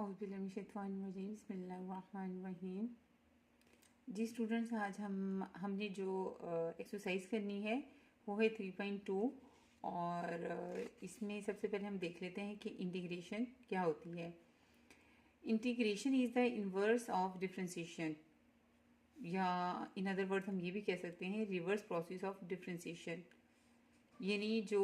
बिस्मिल्लाहिर्रहमानिर्रहीम। जी स्टूडेंट्स, आज हमने जो एक्सरसाइज करनी है वो है 3.2 और इसमें सबसे पहले हम देख लेते हैं कि इंटीग्रेशन क्या होती है। Integration is the inverse of differentiation, या इन अदर वर्ड हम ये भी कह सकते हैं रिवर्स प्रोसेस ऑफ डिफरेंशिएशन। यानी जो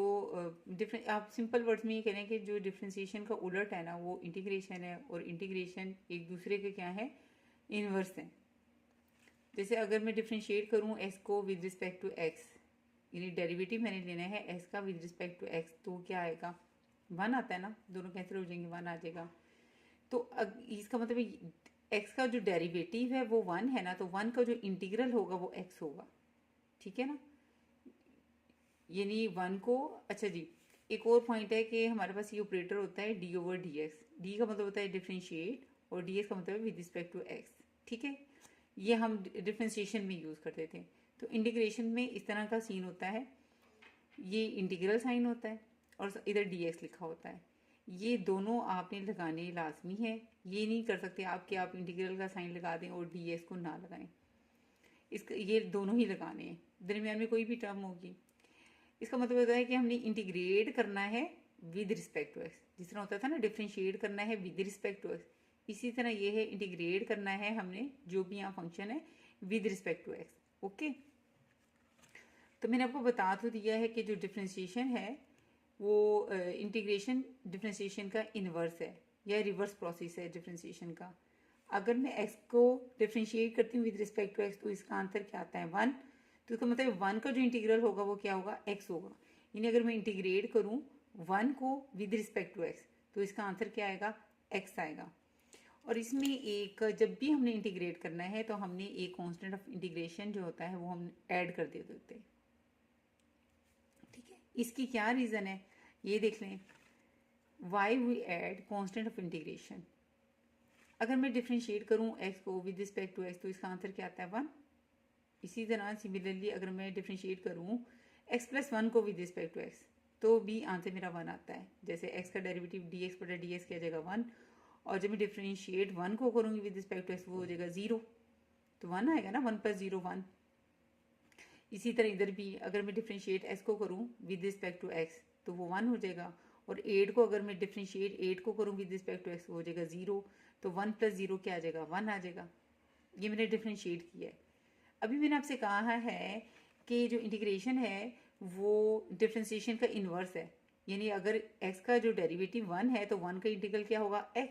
आप सिंपल वर्ड्स में ये कह रहे हैं कि जो डिफरेंशिएशन का उलट है ना वो इंटीग्रेशन है, और इंटीग्रेशन एक दूसरे के क्या है, इनवर्स है। जैसे अगर मैं डिफरेंशिएट करूँ एक्स को विद रिस्पेक्ट टू एक्स, यानी डेरिवेटिव मैंने लेना है एक्स का विद रिस्पेक्ट टू एक्स, तो क्या आएगा, वन आता है ना, दोनों कैंसिल हो जाएंगे, वन आ जाएगा। तो इसका मतलब एक्स का जो डेरिवेटिव है वो वन है ना, तो वन का जो इंटीग्रल होगा वो एक्स होगा, ठीक है ना। यानी वन को, अच्छा जी, एक और पॉइंट है कि हमारे पास ये ऑपरेटर होता है D over D x. D का मतलब होता है डिफरेंशिएट और डी एक्स का मतलब है विद रिस्पेक्ट टू एक्स, ठीक है। ये हम डिफरेंशिएशन में यूज़ करते थे। तो इंटीग्रेशन में इस तरह का सीन होता है, ये इंटीग्रल साइन होता है और इधर डी एक्स लिखा होता है। ये दोनों आपने लगाने लाजमी है, ये नहीं कर सकते आप कि आप इंटीग्रल का साइन लगा दें और डी एक्स को ना लगाएं। इसका ये दोनों ही लगाने हैं, दरमियान में कोई भी टर्म होगी। इसका मतलब होता है कि हमने इंटीग्रेट करना है विद रिस्पेक्ट टू एक्स, जिस तरह होता था ना डिफरेंशिएट करना है विद रिस्पेक्ट टू एक्स, इसी तरह ये है इंटीग्रेट करना है हमने जो भी यहाँ फंक्शन है with respect to x. Okay, तो मैंने आपको बता तो दिया है कि जो डिफरेंशिएशन है वो इंटीग्रेशन डिफरेंशिएशन का इनवर्स है या रिवर्स प्रोसेस है डिफरेंशिएशन का। अगर मैं एक्स को डिफरेंशिएट करती हूँ विद रिस्पेक्ट टू एक्स तो इसका आंसर क्या आता है, वन। तो इसका मतलब वन का जो इंटीग्रल होगा वो क्या होगा, एक्स होगा। यानी अगर मैं इंटीग्रेट करूँ वन को विद रिस्पेक्ट टू एक्स तो इसका आंसर क्या आएगा, एक्स आएगा। और इसमें एक, जब भी हमने इंटीग्रेट करना है तो हमने एक कांस्टेंट ऑफ इंटीग्रेशन जो होता है वो हम ऐड कर देते हैं, ठीक है। इसकी क्या रीज़न है ये देख लें, why we add constant of integration. अगर मैं डिफरेंशिएट करूँ एक्स को विद रिस्पेक्ट टू एक्स तो इसका आंसर क्या आता है, वन। इसी तरह सिमिलरली अगर मैं डिफरेंशिएट करूँ एक्स प्लस वन को विद रिस्पेक्ट टू एक्स तो भी आंसर मेरा वन आता है। जैसे एक्स का डेरिवेटिव डी एक्स बटा डी एक्स की जगह वन, और जब मैं डिफरेंशिएट वन को करूँगी विद रिस्पेक्ट टू एक्स वो हो जाएगा जीरो, तो वन आएगा ना, वन प्लस जीरो वन। इसी तरह इधर भी अगर मैं डिफरेंशिएट एक्स को करूँ विद रिस्पेक्ट टू एक्स तो वो वन हो जाएगा, और एट को अगर मैं डिफरेंशिएट एट को करूँ विद रिस्पेक्ट टू एक्स वो हो जाएगा जीरो, तो वन प्लस जीरो क्या आ जाएगा, वन आ जाएगा। ये मैंने डिफरेंशिएट किया है। अभी मैंने आपसे कहा है कि जो इंटीग्रेशन है वो डिफरेंशिएशन का इन्वर्स है, यानी अगर x का जो डेरिवेटिव वन है तो वन का इंटीग्रल क्या होगा, x।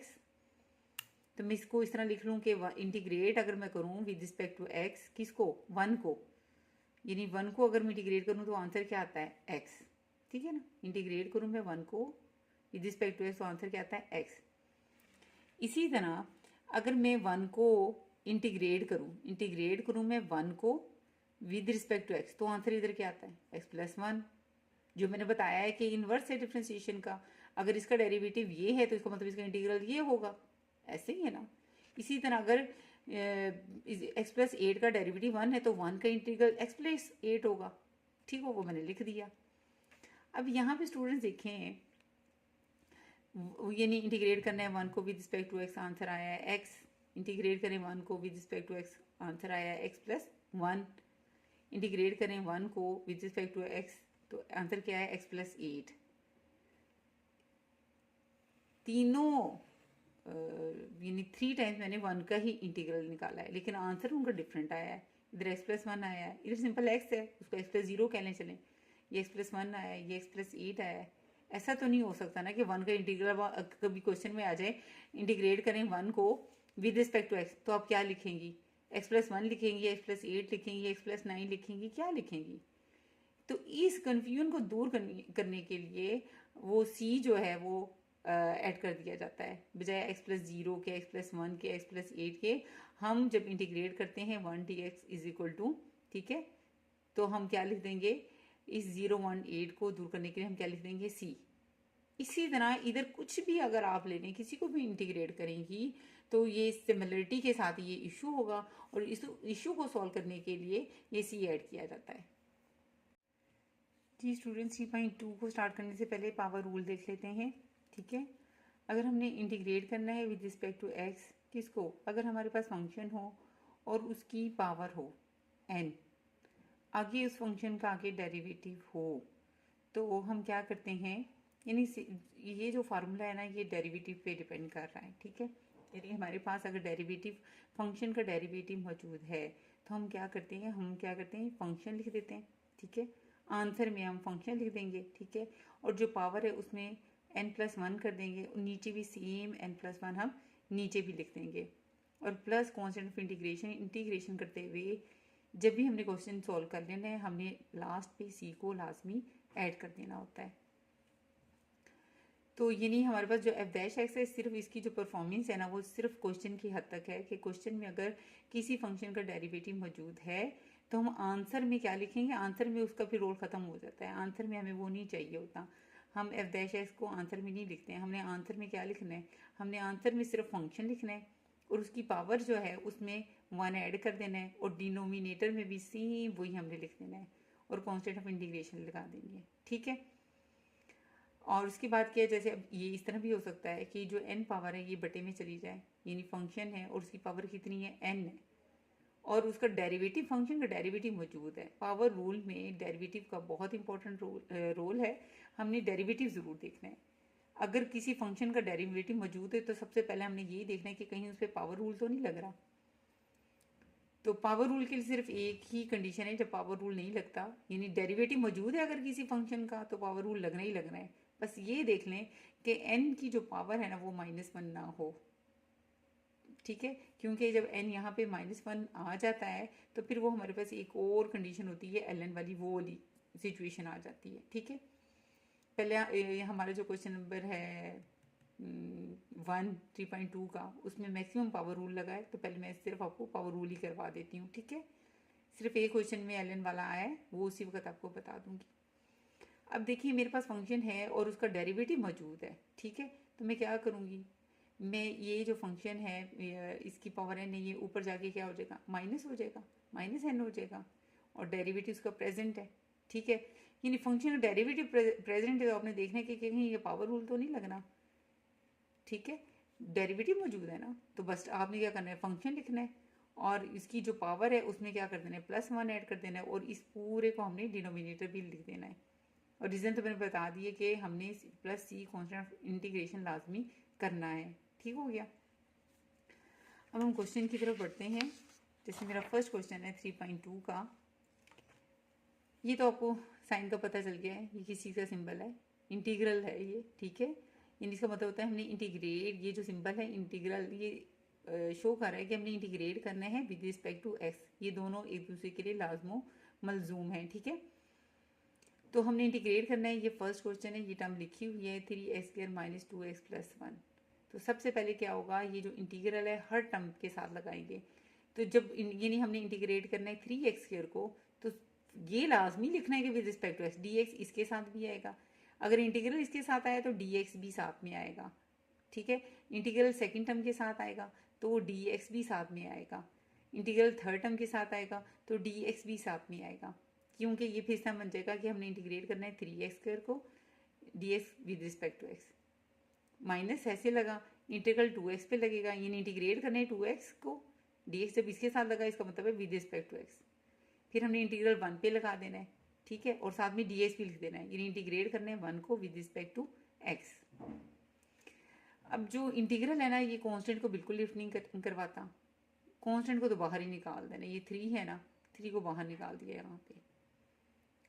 तो मैं इसको इस तरह लिख लूँ कि इंटीग्रेट अगर मैं करूँ विद रिस्पेक्ट टू x, किसको, वन को, यानी वन को अगर मैं इंटीग्रेट करूँ तो आंसर क्या आता है, x, ठीक है ना। इंटीग्रेट करूँ मैं वन को विद रिस्पेक्ट टू x तो आंसर क्या आता है, x। इसी तरह अगर मैं वन को इंटीग्रेट करूँ मैं वन को विद रिस्पेक्ट टू एक्स तो आंसर इधर क्या आता है, एक्स प्लस वन, जो मैंने बताया है कि इनवर्स है डिफरेंशिएशन का। अगर इसका डेरिवेटिव ये है तो इसका मतलब इसका इंटीग्रल ये होगा, ऐसे ही है ना। इसी तरह अगर एक्स प्लस एट का डेरिवेटिव वन है तो वन का इंटीग्रल एक्स प्लस एट होगा, ठीक हो, वो मैंने लिख दिया। अब यहाँ पे स्टूडेंट्स देखें, यानी इंटीग्रेट करना है वन को with respect to x, answer आया है एक्स। इंटीग्रेट करें वन को with respect to x, answer आया है एक्स प्लस वन। इंटीग्रेट करें वन को विद रिस्पेक्ट टू एक्स तो आंसर क्या है, एक्स प्लस एट। तीनों यानी थ्री टाइम्स मैंने वन का ही इंटीग्रल निकाला है, लेकिन आंसर उनका डिफरेंट आया है। इधर एक्स प्लस वन आया है, इधर सिंपल एक्स है उसको एक्स प्लस जीरो कहने चलें, ये एक्स प्लस वन आया है, ये एक्स प्लस एट आया है। ऐसा तो नहीं हो सकता ना कि वन का इंटीग्रल कभी क्वेश्चन में आ जाए, इंटीग्रेट करें वन को विद रिस्पेक्ट टू एक्स तो आप क्या लिखेंगी, एक्स प्लस वन लिखेंगी, एक्स प्लस एट लिखेंगी, एक्स प्लस नाइन लिखेंगी, क्या लिखेंगी। तो इस कन्फ्यूजन को दूर करने के लिए वो सी जो है वो ऐड कर दिया जाता है, बजाय एक्स प्लस जीरो के, एक्स प्लस वन के, एक्स प्लस एट के। हम जब इंटीग्रेट करते हैं one d x is equal to, ठीक है, तो हम क्या लिख देंगे, इस जीरो वन एट को दूर करने के लिए हम क्या लिख देंगे, सी। इसी तरह इधर कुछ भी अगर आप ले लें, किसी को भी इंटीग्रेट करेंगी तो ये सिमिलरिटी के साथ ये इशू होगा, और इस इशू को सॉल्व करने के लिए ये सी ऐड किया जाता है। जी स्टूडेंट्स, 3.2 को स्टार्ट करने से पहले पावर रूल देख लेते हैं, ठीक है। अगर हमने इंटीग्रेट करना है विद रिस्पेक्ट टू एक्स, किसको, अगर हमारे पास फंक्शन हो और उसकी पावर हो n, आगे उस फंक्शन का आगे डेरिवेटिव हो, तो हम क्या करते हैं, यानी ये जो फार्मूला है ना ये डेरिवेटिव पे डिपेंड कर रहा है, ठीक है। यानी हमारे पास अगर डेरिवेटिव, फंक्शन का डेरिवेटिव मौजूद है तो हम क्या करते हैं फंक्शन लिख देते हैं, ठीक है। आंसर में हम फंक्शन लिख देंगे, ठीक है, और जो पावर है उसमें n+1 कर देंगे, और नीचे भी सेम n+1 हम नीचे भी लिख देंगे, और प्लस कॉन्स्टेंट ऑफ इंटीग्रेशन करते हुए जब भी हमने क्वेश्चन सॉल्व कर लेना है हमने लास्ट पे सी को लाजमी ऐड कर देना होता है। तो ये नहीं, हमारे पास जो f'(x) है सिर्फ इसकी जो परफॉर्मेंस है ना वो सिर्फ क्वेश्चन की हद तक है कि क्वेश्चन में अगर किसी फंक्शन का डेरिवेटिव मौजूद है तो हम आंसर में क्या लिखेंगे, आंसर में उसका फिर रोल ख़त्म हो जाता है, आंसर में हमें वो नहीं चाहिए होता, हम f'(x) को आंसर में नहीं लिखते हैं। हमने आंसर में क्या लिखना है, हमने आंसर में सिर्फ फंक्शन लिखना है और उसकी पावर जो है उसमें 1 ऐड कर देना है, और डिनोमिनेटर में भी सेम वही हमने लिख देना है और कॉन्स्टेंट ऑफ इंटीग्रेशन लगा देंगे, ठीक है। और उसके बाद क्या है, जैसे अब ये इस तरह भी हो सकता है कि जो n पावर है ये बटे में चली जाए, यानी फंक्शन है और उसकी पावर कितनी है, n है, और उसका डेरिवेटिव, फंक्शन का डेरिवेटिव मौजूद है। पावर रूल में डेरिवेटिव का बहुत इंपॉर्टेंट रोल है, हमने डेरिवेटिव ज़रूर देखना है। अगर किसी फंक्शन का डेरिवेटिव मौजूद है तो सबसे पहले हमने यही देखना है कि कहीं उस पर पावर रूल तो नहीं लग रहा। तो पावर रूल के लिए सिर्फ एक ही कंडीशन है, जब पावर रूल नहीं लगता, यानी डेरिवेटिव मौजूद है अगर किसी फंक्शन का तो पावर रूल लगना ही लगना है। बस ये देख लें कि n की जो पावर है ना वो -1 ना हो, ठीक है, क्योंकि जब n यहाँ पे -1 आ जाता है तो फिर वो हमारे पास एक और कंडीशन होती है ln वाली, वो वाली सिचुएशन आ जाती है, ठीक है। पहले हमारा जो क्वेश्चन नंबर है 3.2 का, उसमें मैक्सिमम पावर रूल लगा है, तो पहले मैं सिर्फ आपको पावर रूल ही करवा देती हूँ, ठीक है। सिर्फ एक क्वेश्चन में ln वाला आया है, वो उसी वक्त आपको बता दूंगी। अब देखिए मेरे पास फंक्शन है और उसका डेरिवेटिव मौजूद है, ठीक है, तो मैं क्या करूँगी, मैं ये जो फंक्शन है इसकी पावर n है, ये ऊपर जाके क्या हो जाएगा, माइनस हो जाएगा, -n हो जाएगा, और डेरिवेटिव उसका प्रेजेंट है, ठीक है। यानी फंक्शन का डेरिवेटिव प्रेजेंट है तो आपने देखना है कि कहीं ये पावर रूल तो नहीं लगना, ठीक है। डेरिवेटिव मौजूद है ना, तो बस आपने क्या करना है, फंक्शन लिखना है और इसकी जो पावर है उसमें क्या कर देना है, +1 ऐड कर देना है, और इस पूरे को हमने डिनोमिनेटर भी लिख देना है। और रीज़न तो मैंने बता दिए कि हमने +c कॉन्स्टेंट ऑफ इंटीग्रेशन लाजमी करना है, ठीक हो गया। अब हम क्वेश्चन की तरफ बढ़ते हैं। जैसे मेरा फर्स्ट क्वेश्चन है 3.2 का, ये तो आपको साइन का पता चल गया है, ये किस चीज़ का सिंबल है, इंटीग्रल है ये, ठीक है। इसका मतलब होता है हमने इंटीग्रेट, ये जो सिंबल है इंटीग्रल, ये शो कर रहा है कि हमने इंटीग्रेट करना है विद रिस्पेक्ट टू x, ये दोनों एक दूसरे के लिए लाजमो मलजूम है, ठीक है। तो हमने इंटीग्रेट करना है, ये फर्स्ट क्वेश्चन है, ये टर्म लिखी हुई है 3x² - 2x + 1। तो सबसे पहले क्या होगा, ये जो इंटीग्रल है हर टर्म के साथ लगाएंगे, तो जब यानी हमने इंटीग्रेट करना है 3x² को, तो ये लाजमी लिखना है कि with respect to x, dx इसके साथ भी आएगा, अगर इंटीग्रल इसके साथ आया तो dx भी साथ में आएगा, ठीक है। इंटीग्रल सेकंड टर्म के साथ आएगा तो dx भी साथ में आएगा, इंटीग्रल थर्ड टर्म के साथ आएगा तो dx भी साथ में आएगा, क्योंकि ये फिर से बन जाएगा कि हमने इंटीग्रेट करना है 3x² को dx with respect to x, minus ऐसे लगा, इंटीग्रल 2x पे लगेगा, यानी इंटीग्रेट करना है 2x को, dx जब इसके साथ लगा इसका मतलब है विद रिस्पेक्ट टू x, फिर हमने इंटीग्रल 1 पे लगा देना है, ठीक है, और साथ में dx भी लिख देना है, यानी इंटीग्रेट करना है 1 को विद रिस्पेक्ट टू x। अब जो इंटीग्रल है ना ये कांस्टेंट को बिल्कुल लिफ्ट नहीं करवाता, कांस्टेंट को तो बाहर ही निकाल देना, ये 3 है ना, 3 को बाहर निकाल दिया यहाँ पे,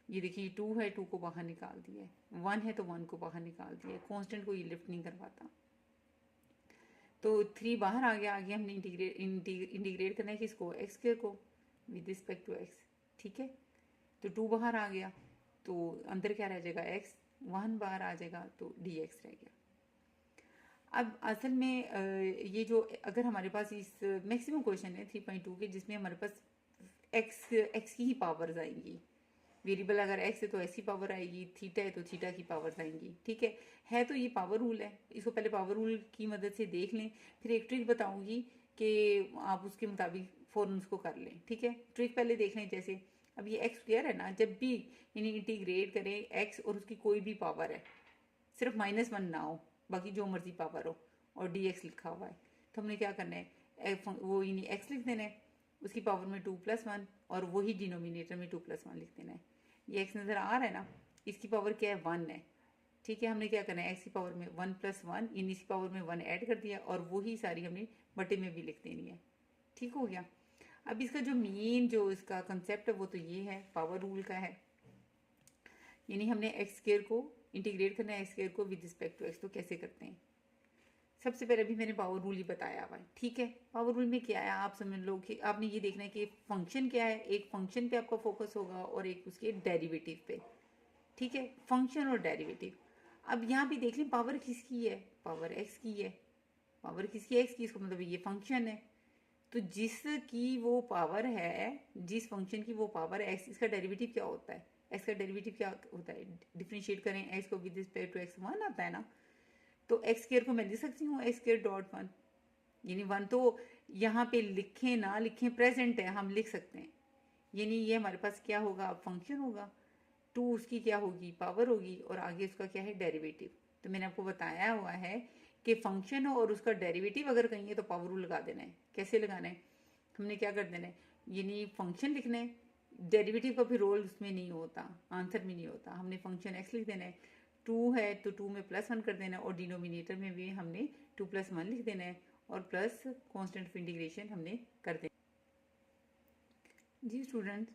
ये देखिए 2 है, 2 को बाहर निकाल दिया है, 1 है तो 1 को बाहर निकाल दिया है, कांस्टेंट को ये लिफ्ट नहीं करवाता। तो 3 बाहर आ गया, आगे हमने इंटीग्रेट करना है किसको, x² को विद रिस्पेक्ट टू x, ठीक है। तो 2 बाहर आ गया तो अंदर क्या रह जाएगा, x, 1 बाहर आ जाएगा तो dx रह गया। अब असल में ये जो अगर हमारे पास इस मैक्सिमम क्वेश्चन है 3.2 के, जिसमें हमारे पास x की ही पावर्स आएंगी, वेरिएबल अगर x है तो x की पावर आएगी, थीटा है तो थीटा की पावर्स आएंगी, ठीक है तो ये पावर रूल है, इसको पहले पावर रूल की मदद से देख लें, फिर एक ट्रिक बताऊंगी कि आप उसके मुताबिक फ़ौरन उसको कर लें, ठीक है। ट्रिक पहले देख लें, जैसे अब ये x² है ना, जब भी यानी इंटीग्रेट करें x और उसकी कोई भी पावर है, सिर्फ -1 ना हो, बाकी जो मर्जी पावर हो, और dx लिखा हुआ है। तो हमने क्या करना है, वो यानी x लिख देना है, उसकी पावर में 2+1, और वही डिनोमिनेटर में 2+1 लिख देना है। ये x नज़र आ रहा है ना, इसकी पावर क्या है, 1 है। ठीक है, हमने क्या करना है, x की पावर में 1+1 इन इसकी पावर में 1 ऐड कर दिया, और वही सारी हमने बटे में भी लिख देनी है। ठीक हो गया। अब इसका जो मेन जो इसका कंसेप्ट है वो तो ये है, पावर रूल का है। यानी हमने एक्स स्क्वायर को इंटीग्रेट करना है, एक्स स्क्वायर को विद रिस्पेक्ट टू एक्स। तो कैसे करते हैं, सबसे पहले अभी मैंने पावर रूल ही बताया हुआ है। ठीक है, पावर रूल में क्या है, आप समझ लो कि आपने ये देखना है कि फंक्शन क्या है, एक फंक्शन पे आपका फोकस होगा और एक उसके डेरिवेटिव पे। ठीक है, फंक्शन और डेरिवेटिव। अब यहाँ भी देख लें पावर किसकी है, पावर एक्स की है। पावर किसकी है, एक्स की, इसको मतलब ये फंक्शन है। तो जिसकी वो पावर है, जिस फंक्शन की वो पावर है एक्स, इसका डेरिवेटिव क्या होता है, एक्स का डेरिवेटिव क्या होता है, डिफरेंशिएट करें एक्स को विद रिस्पेक्ट टू एक्स, 1 आता है ना। तो एक्स स्क्वायर को मैं लिख सकती हूँ एक्स स्क्वायर डॉट 1, यानी 1 तो यहाँ पे लिखें ना लिखें प्रेजेंट है, हम लिख सकते हैं। यानी ये हमारे पास क्या होगा, अब फंक्शन होगा, 2 उसकी क्या होगी, पावर होगी, और आगे उसका क्या है, डेरिवेटिव। तो मैंने आपको बताया हुआ है कि फंक्शन हो और उसका डेरिवेटिव अगर कहीं है तो पावर रूल लगा देना है। कैसे लगाना है, हमने क्या कर देना है, यानी फंक्शन लिखना है, डेरिवेटिव का भी रोल उसमें नहीं होता, आंसर में नहीं होता। हमने फंक्शन एक्स लिख देना है, 2 है तो 2 में +1 कर देना है, और डिनोमिनेटर में भी हमने 2+1 लिख देना है, और प्लस कॉन्स्टेंट ऑफ इंटीग्रेशन हमने कर देना। जी स्टूडेंट्स,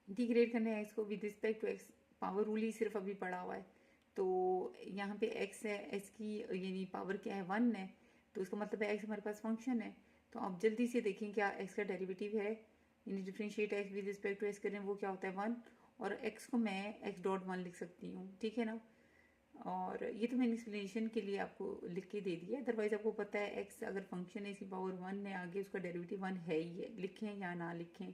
इंटीग्रेट करना है एक्स को with respect to X, power rule ही सिर्फ अभी पड़ा हुआ है। तो यहाँ पे एक्स है, एक्स की यानी पावर क्या है, 1 है, तो उसका मतलब है एक्स हमारे पास फंक्शन है। तो आप जल्दी से देखें क्या एक्स का डेरिवेटिव है, यानी differentiate x with respect to x करें, वो क्या होता है, 1, और एक्स को मैं एक्स डॉट 1 लिख सकती हूँ। ठीक है ना, और ये तो मैंने एक्सप्लेनेशन के लिए आपको लिख के दे दिया, अदरवाइज आपको पता है एक्स अगर फंक्शन है, इसकी पावर 1 है, आगे उसका डेरिवेटिव 1 है ही है, लिखें या ना लिखें,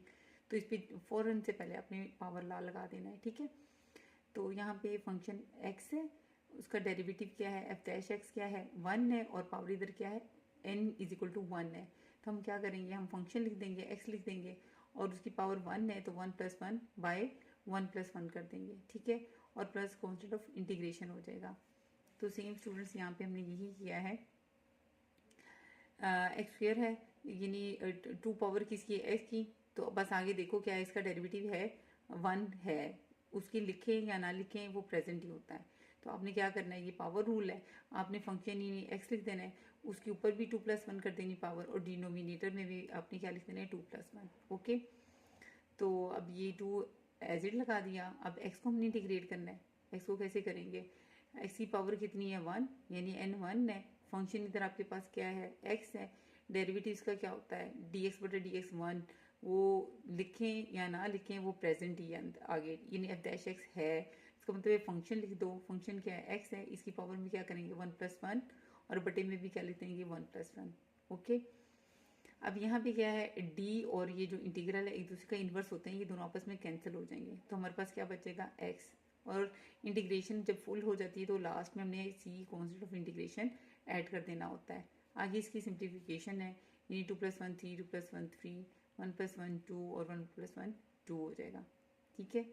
तो इस पर फ़ौरन से पहले अपने पावर ला लगा देना है। ठीक है, तो यहाँ पे फंक्शन एक्स है, उसका डेरिवेटिव क्या है, एफ डैश एक्स क्या है, 1 है, और पावर इधर क्या है, n = 1 है। तो हम क्या करेंगे, हम फंक्शन लिख देंगे, एक्स लिख देंगे, और उसकी पावर 1 है तो 1+1 बाय 1+1 कर देंगे। ठीक है, और प्लस कॉन्स्टेंट ऑफ इंटीग्रेशन हो जाएगा। तो सेम स्टूडेंट्स यहाँ पे हमने यही किया है। एक्स स्क्वायर है, यानी 2 पावर किसकी है, एक्स की, तो बस आगे देखो क्या है, इसका डेरिवेटिव है 1 है, उसकी लिखें या ना लिखें वो प्रेजेंट ही होता है। तो आपने क्या करना है, ये पावर रूल है, आपने फंक्शन ही एक्स लिख देना है, उसके ऊपर भी 2+1 कर देनी पावर, और डिनोमिनेटर में भी आपने क्या लिख देना है, 2+1। ओके, तो अब ये 2 एज इट लगा दिया। अब एक्स को हमने इंटीग्रेट करना है, एक्स को कैसे करेंगे, एक्स की पावर कितनी है, 1, यानी n 1 है, फंक्शन इधर आपके पास क्या है, x है, डेरिवेटिव इसका क्या होता है, dx/dx 1, वो लिखें या ना लिखें वो प्रेजेंट ही है आगे, यानी f डैश x है, इसका मतलब फंक्शन लिख दो, फंक्शन क्या है, x है, इसकी पावर में क्या करेंगे, 1+1, और बटे में भी क्या लिख देंगे, 1+1। ओके, अब यहाँ पे क्या है, d और ये जो इंटीग्रल है एक दूसरे का इन्वर्स होते हैं, ये दोनों आपस में कैंसिल हो जाएंगे, तो हमारे पास क्या बचेगा, x, और इंटीग्रेशन जब फुल हो जाती है तो लास्ट में हमने सी कॉन्स्टेंट ऑफ इंटीग्रेशन ऐड कर देना होता है। आगे इसकी सिंप्लीफिकेशन है, यानी 2+1 3, 2+1 3, 1+1 2, और 1+1 2 हो जाएगा। ठीक है,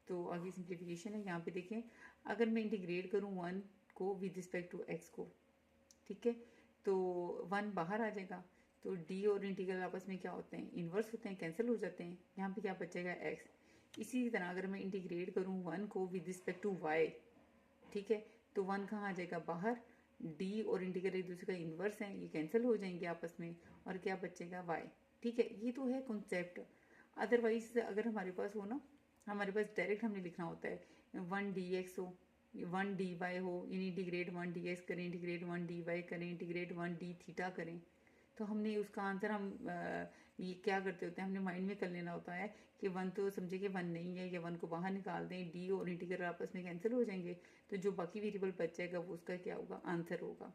तो आगे सिंप्लीफिकेशन है, यहाँ पे देखें अगर मैं इंटीग्रेट करूँ 1 को विद रिस्पेक्ट टू एक्स को, ठीक है, तो 1 बाहर आ जाएगा, तो d और इंटीग्रल आपस में क्या होते हैं, इन्वर्स होते हैं, कैंसिल हो जाते हैं, यहाँ पे क्या बचेगा, x। इसी तरह अगर मैं इंटीग्रेट करूँ 1 को विद रिस्पेक्ट टू y, ठीक है, तो 1 कहाँ आ जाएगा, बाहर, d और इंटीग्रल एक दूसरे का इन्वर्स है, ये कैंसिल हो जाएंगे आपस में, और क्या बचेगा, y। ठीक है, ये तो है कॉन्सेप्ट। अदरवाइज अगर हमारे पास हो ना, हमारे पास डायरेक्ट हमने लिखना होता है 1 dx हो, 1 dy हो, यानी इंटीग्रेट 1 dx करें, इंटीग्रेट 1 dy करें, इंटीग्रेट 1 d थीटा करें, तो हमने उसका आंसर हम ये क्या करते होते हैं, हमने माइंड में कर लेना होता है कि 1 तो समझे कि 1 नहीं है, या 1 को बाहर निकाल दें, d और इंटीग्रल आपस में कैंसिल हो जाएंगे, तो जो बाकी वेरिएबल बच जाएगा वो उसका क्या होगा, आंसर होगा।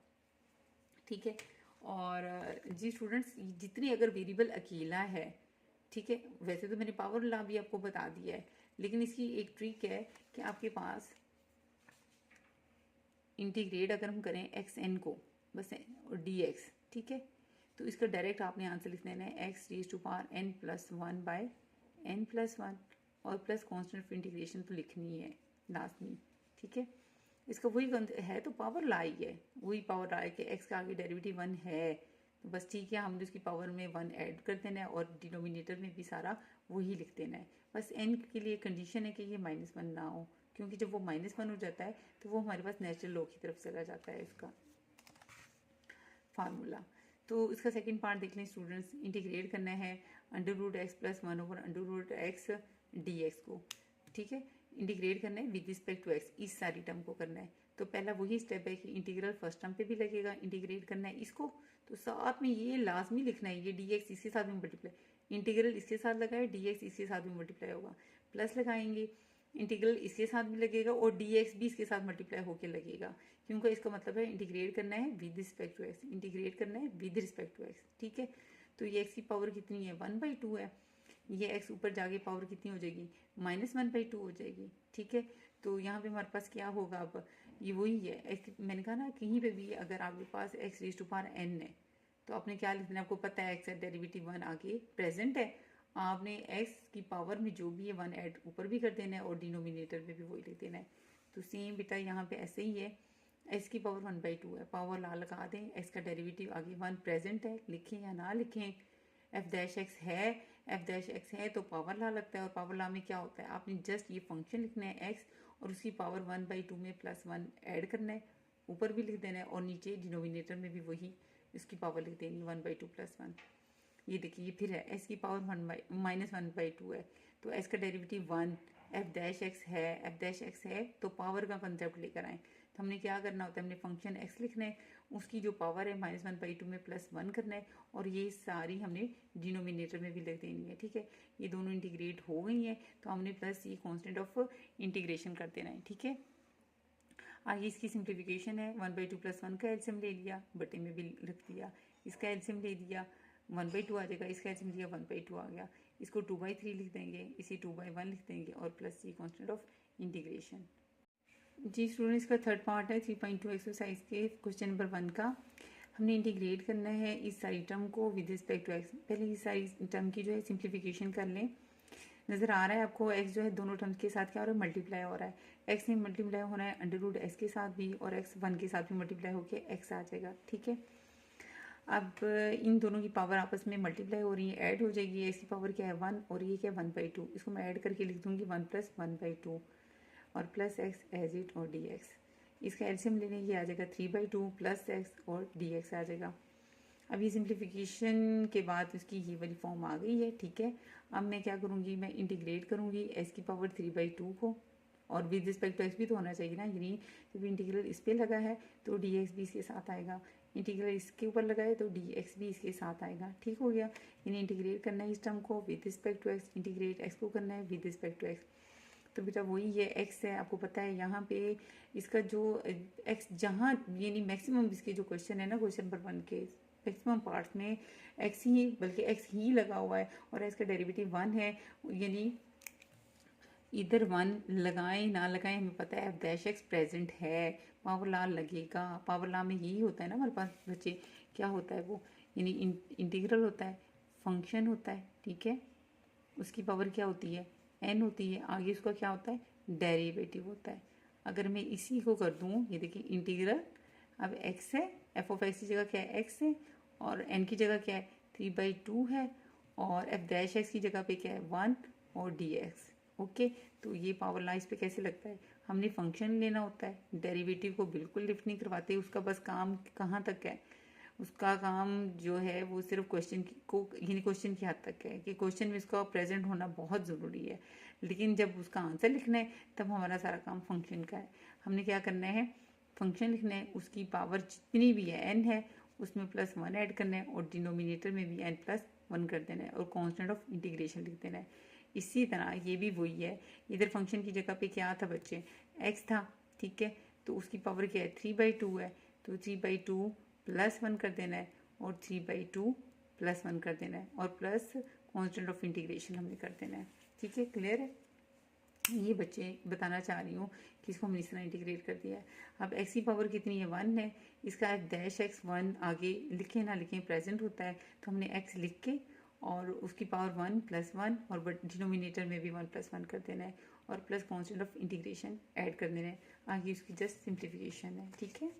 ठीक है, और जी स्टूडेंट्स, जितनी अगर वेरिएबल अकेला है, ठीक है, वैसे तो मैंने पावर लॉ भी आपको बता दिया है, लेकिन इसकी एक ट्रिक है कि आपके पास इंटीग्रेट अगर हम करें xn को बस और dx, ठीक है, तो इसका डायरेक्ट आपने आंसर लिख देना है x⁻n+1/n+1, और प्लस कॉन्स्टेंट ऑफ इंटीग्रेशन तो लिखनी है लास्ट में। ठीक है, इसका वही है, तो पावर ला ही है, वही पावर ला है कि एक्स का आगे डेरिवेटिव 1 है, तो बस ठीक है, हमने उसकी पावर में 1 ऐड कर देना है और डिनोमिनेटर में भी सारा वही लिख देना है। बस एन के लिए कंडीशन है कि ये -1 ना हो, क्योंकि जब वो -1 हो जाता है तो वो हमारे पास नेचुरल लॉ की तरफ चला जाता है इसका फार्मूला। तो इसका सेकंड पार्ट देख लें स्टूडेंट्स। इंटीग्रेट करना है √x + 1/√x dx को, ठीक है। इंटीग्रेट करना है विद रिस्पेक्ट टू x, इस सारी टर्म को करना है। तो पहला वही स्टेप है कि इंटीग्रल फर्स्ट टर्म पे भी लगेगा, इंटीग्रेट करना है इसको, तो साथ में ये लाजमी लिखना है, ये dx इसके साथ में मल्टीप्लाई, इंटीग्रल इसके साथ लगाए, dx इसके साथ में मल्टीप्लाई होगा, प्लस लगाएंगे, इंटीग्रल इसके साथ भी लगेगा और dx भी इसके साथ मल्टीप्लाई होकर लगेगा, क्योंकि इसका मतलब है इंटीग्रेट करना है with respect to x, integrate करना है विद रिस्पेक्ट टू एक्स, ठीक है। तो ये एक्स की पावर कितनी है 1/2 है, ये एक्स ऊपर जाके पावर कितनी हो जाएगी -1/2 हो जाएगी, ठीक है। तो यहाँ पे हमारे पास क्या होगा, अब ये वही है, मैंने कहा ना कहीं पे भी अगर आपके पास x⁴n है तो आपने क्या लिखना है, आपको पता है एक्स डेरिवेटिव 1 आगे प्रेजेंट है, आपने एक्स की पावर में जो भी है 1 ऐड ऊपर भी कर देना है और डिनोमिनेटर में भी वही लिख देना है। तो सेम बेटा यहाँ पे ऐसे ही है, एक्स की पावर 1/2 है, पावर ला लगा दें, एक्स का डेरिवेटिव आगे 1 प्रेजेंट है, लिखें या ना लिखें, f' x है तो पावर ला लगता है, और पावर ला में क्या होता है, आपने जस्ट ये फंक्शन लिखना है x और उसकी पावर 1/2 में +1 ऐड करना है, ऊपर भी लिख देना है और नीचे डिनोमिनेटर में भी वही इसकी पावर लिख देनी 1/2 + 1। ये देखिए ये फिर है, x की पावर -1/2 है, तो x का डेरिवेटिव 1, f' x है तो पावर का कंसेप्ट लेकर आए, तो हमने क्या करना होता है, हमने फंक्शन x लिखना है, उसकी जो पावर है -1/2 में +1 करना है, और ये सारी हमने डिनोमिनेटर में भी लिख देनी है, ठीक है। ये दोनों इंटीग्रेट हो गई हैं, तो हमने प्लस ये कांस्टेंट ऑफ इंटीग्रेशन कर देना है, ठीक है। आगे इसकी सिंप्लीफिकेशन है, 1/2 + 1 का एलसीएम ले लिया, बटे में भी रख दिया, इसका एलसीएम ले दिया 1/2 आ जाएगा, इसका एलसीएम लिया 1/2 आ गया, इसको 2/3 लिख देंगे, इसी 2/1 लिख देंगे और प्लस ये कांस्टेंट ऑफ इंटीग्रेशन। जी स्टूडेंट्स, का थर्ड पार्ट है 3.2 एक्सरसाइज के क्वेश्चन नंबर 1 का। हमने इंटीग्रेट करना है इस सारी टर्म को विद रिस्पेक्ट टू एक्स। पहले इस सारी टर्म की जो है सिंप्लीफिकेशन कर लें। नज़र आ रहा है आपको एक्स जो है दोनों टर्म्स के साथ क्या हो रहा है, मल्टीप्लाई हो रहा है, एक्स में मल्टीप्लाई होना है √x के साथ भी, और x 1 के साथ भी मल्टीप्लाई होकर x आ जाएगा, ठीक है। अब इन दोनों की पावर आपस में मल्टीप्लाई हो रही है, ऐड हो जाएगी, x की पावर क्या है 1 और ये क्या है 1/2, इसको मैं ऐड करके लिख दूंगी 1 + 1/2 और प्लस x एज इट और dx। इसका एलसीएम लेने ये आ जाएगा 3/2 + x और dx आ जाएगा। अब ये सिंप्लीफिकेशन के बाद उसकी ये वाली फॉर्म आ गई है, ठीक है। अब मैं क्या करूँगी, मैं इंटीग्रेट करूँगी x की पावर 3/2 को, और विद रिस्पेक्ट टू x भी तो होना चाहिए ना, यानी जब इंटीग्रल इस पर लगा है तो dx भी इसके साथ आएगा, इंटीग्रल इसके ऊपर लगा है तो dx भी इसके साथ आएगा, ठीक हो गया। यानी इंटीग्रेट करना है इस टर्म को with respect to x, integrate x को करना है विद रिस्पेक्ट टू x। तो बेटा वही है x है, आपको पता है यहाँ पे इसका जो x जहाँ यानी मैक्सिमम इसके जो क्वेश्चन है ना, क्वेश्चन नंबर 1 के मैक्सिमम पार्ट्स में x ही बल्कि x ही लगा हुआ है, और x का डेरिवेटिव 1 है, यानी इधर 1 लगाएं ना लगाएं हमें पता है f' प्रेजेंट है, पावर ला लगेगा। पावर ला में यही होता है ना हमारे पास बच्चे, क्या होता है वो, यानी इंटीग्रल होता है, फंक्शन होता है, ठीक है, उसकी पावर क्या होती है n होती है, आगे उसका क्या होता है डेरिवेटिव होता है। अगर मैं इसी को कर दूँ, ये देखिए इंटीग्रल, अब x है, f(x) की जगह क्या है x है, और n की जगह क्या है 3/2 है, और f' की जगह पे क्या है 1 और dx, ओके। तो ये पावर ला इस पे कैसे लगता है, हमने फंक्शन लेना होता है, डेरिवेटिव को बिल्कुल लिफ्ट नहीं करवाते, उसका बस काम कहाँ तक है, उसका काम जो है वो सिर्फ क्वेश्चन को यानी क्वेश्चन की हद तक है कि क्वेश्चन में इसका प्रेजेंट होना बहुत ज़रूरी है, लेकिन जब उसका आंसर लिखना है तब हमारा सारा काम फंक्शन का है। हमने क्या करना है, फंक्शन लिखना है, उसकी पावर जितनी भी है n है उसमें +1 ऐड करना है, और डिनोमिनेटर में भी n + 1 कर देना है, और कांस्टेंट ऑफ इंटीग्रेशन लिख देना है। इसी तरह ये भी वही है, इधर फंक्शन की जगह पे क्या था बच्चे x था, ठीक है, तो उसकी पावर क्या है 3/2 है, तो 3/2 +1 कर देना है, और 3/2 +1 कर देना है, और प्लस कांस्टेंट ऑफ इंटीग्रेशन हमने कर देना है, ठीक है, क्लियर है। ये बच्चे बताना चाह रही हूँ कि इसको हमने इस तरह इंटीग्रेट कर दिया है। अब x की पावर कितनी है 1 है, इसका f' 1 आगे लिखें ना लिखें प्रेजेंट होता है, तो हमने x लिख के और उसकी पावर 1 + 1 और डिनोमिनेटर में भी 1 + 1 कर देना है, और plus constant of integration add कर देना है। आगे उसकी जस्ट सिंप्लीफिकेशन है, ठीक है